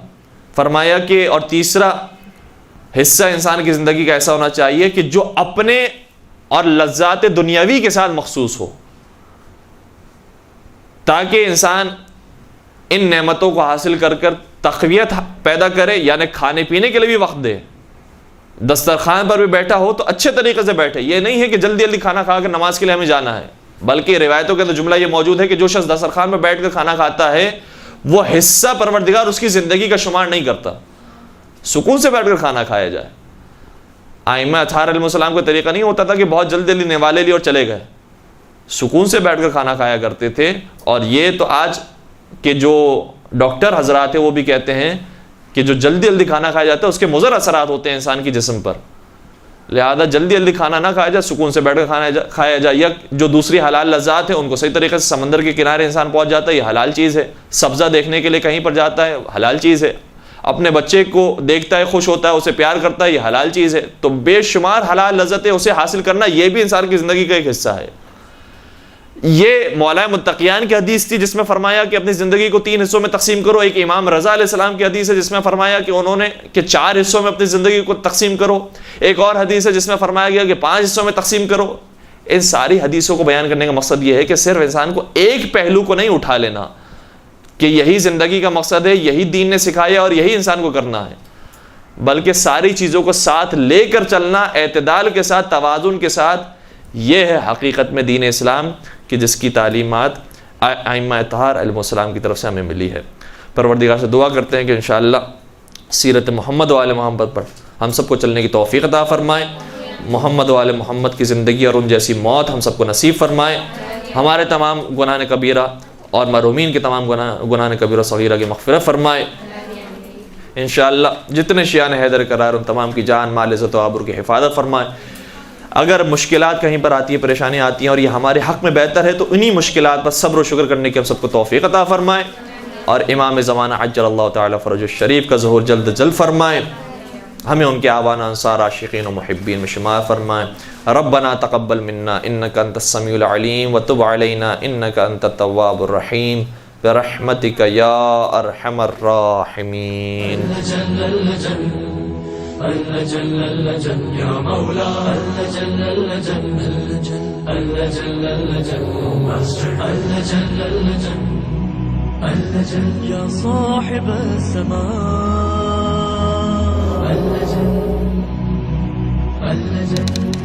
[SPEAKER 2] فرمایا کہ اور تیسرا حصہ انسان کی زندگی کا ایسا ہونا چاہیے کہ جو اپنے اور لذات دنیاوی کے ساتھ مخصوص ہو، تاکہ انسان ان نعمتوں کو حاصل کر کر تقویت پیدا کرے، یعنی کھانے پینے کے لیے بھی وقت دے، دسترخوان پر بھی بیٹھا ہو تو اچھے طریقے سے بیٹھے۔ یہ نہیں ہے کہ جلدی جلدی کھانا کھا کر نماز کے لیے ہمیں جانا ہے، بلکہ روایتوں کے اندر جملہ یہ موجود ہے کہ جو شخص دسترخوان پر بیٹھ کر کھانا کھاتا ہے وہ حصہ پروردگار اس کی زندگی کا شمار نہیں کرتا، سکون سے بیٹھ کر کھانا کھایا جائے۔ ائمہ اطہار علیہ السلام کا طریقہ نہیں ہوتا تھا کہ بہت جلدی جلدی نوالے لیے اور چلے گئے، سکون سے بیٹھ کر کھانا کھایا کرتے تھے۔ اور یہ تو آج کے جو ڈاکٹر حضرات ہیں وہ بھی کہتے ہیں کہ جو جلدی جلدی کھانا کھایا جاتا ہے اس کے مضر اثرات ہوتے ہیں انسان کی جسم پر، لہذا جلدی جلدی کھانا نہ کھایا جائے، سکون سے بیٹھ کر کھانا کھایا جائے۔ یا جو دوسری حلال لذات ہیں ان کو صحیح طریقے سے، سمندر کے کنارے انسان پہنچ جاتا ہے، یہ حلال چیز ہے، سبزہ دیکھنے کے لیے کہیں پر جاتا ہے، حلال چیز ہے، اپنے بچے کو دیکھتا ہے، خوش ہوتا ہے، اسے پیار کرتا ہے، یہ حلال چیز ہے۔ تو بے شمار حلال لذتیں اسے حاصل کرنا یہ بھی انسان کی زندگی کا ایک حصہ ہے۔ یہ مولا متقیان کی حدیث تھی جس میں فرمایا کہ اپنی زندگی کو 3 حصوں میں تقسیم کرو۔ ایک امام رضا علیہ السلام کی حدیث ہے جس میں فرمایا کہ انہوں نے کہ 4 حصوں میں اپنی زندگی کو تقسیم کرو۔ ایک اور حدیث ہے جس میں فرمایا گیا کہ 5 حصوں میں تقسیم کرو۔ ان ساری حدیثوں کو بیان کرنے کا مقصد یہ ہے کہ صرف انسان کو ایک پہلو کو نہیں اٹھا لینا کہ یہی زندگی کا مقصد ہے، یہی دین نے سکھایا اور یہی انسان کو کرنا ہے، بلکہ ساری چیزوں کو ساتھ لے کر چلنا، اعتدال کے ساتھ، توازن کے ساتھ۔ یہ ہے حقیقت میں دین اسلام کہ جس کی تعلیمات ائمہ اطہار علیہ السلام کی طرف سے ہمیں ملی ہے۔ پروردگار سے دعا کرتے ہیں کہ انشاءاللہ سیرت محمد و آل محمد پر ہم سب کو چلنے کی توفیق عطا فرمائے، محمد و آل محمد کی زندگی اور ان جیسی موت ہم سب کو نصیب فرمائے، ہمارے تمام گناہ کبیرہ اور مرحومین کے تمام گناہ کبیرہ صغیرہ کی مغفرت فرمائے۔ انشاءاللہ جتنے شیعان حیدر کرار ان تمام کی جان مال عزت و آبرو کی حفاظت فرمائے۔ اگر مشکلات کہیں پر آتی ہیں، پریشانیاں آتی ہیں اور یہ ہمارے حق میں بہتر ہے تو انہی مشکلات پر صبر و شکر کرنے کی ہم سب کو توفیق عطا فرمائے، اور امام زمانہ عجل اللہ تعالی فرج الشریف کا ظہور جلد جلد فرمائے، ہمیں ان کے آبان انصار عاشقین و محبین میں شمار فرمائے۔ ربنا تقبل منا انک انت السمیع العلیم وتب علینا انک انت التواب الرحیم برحمتک یا ارحم الراحمین۔
[SPEAKER 4] يا صاحب السماء اللجن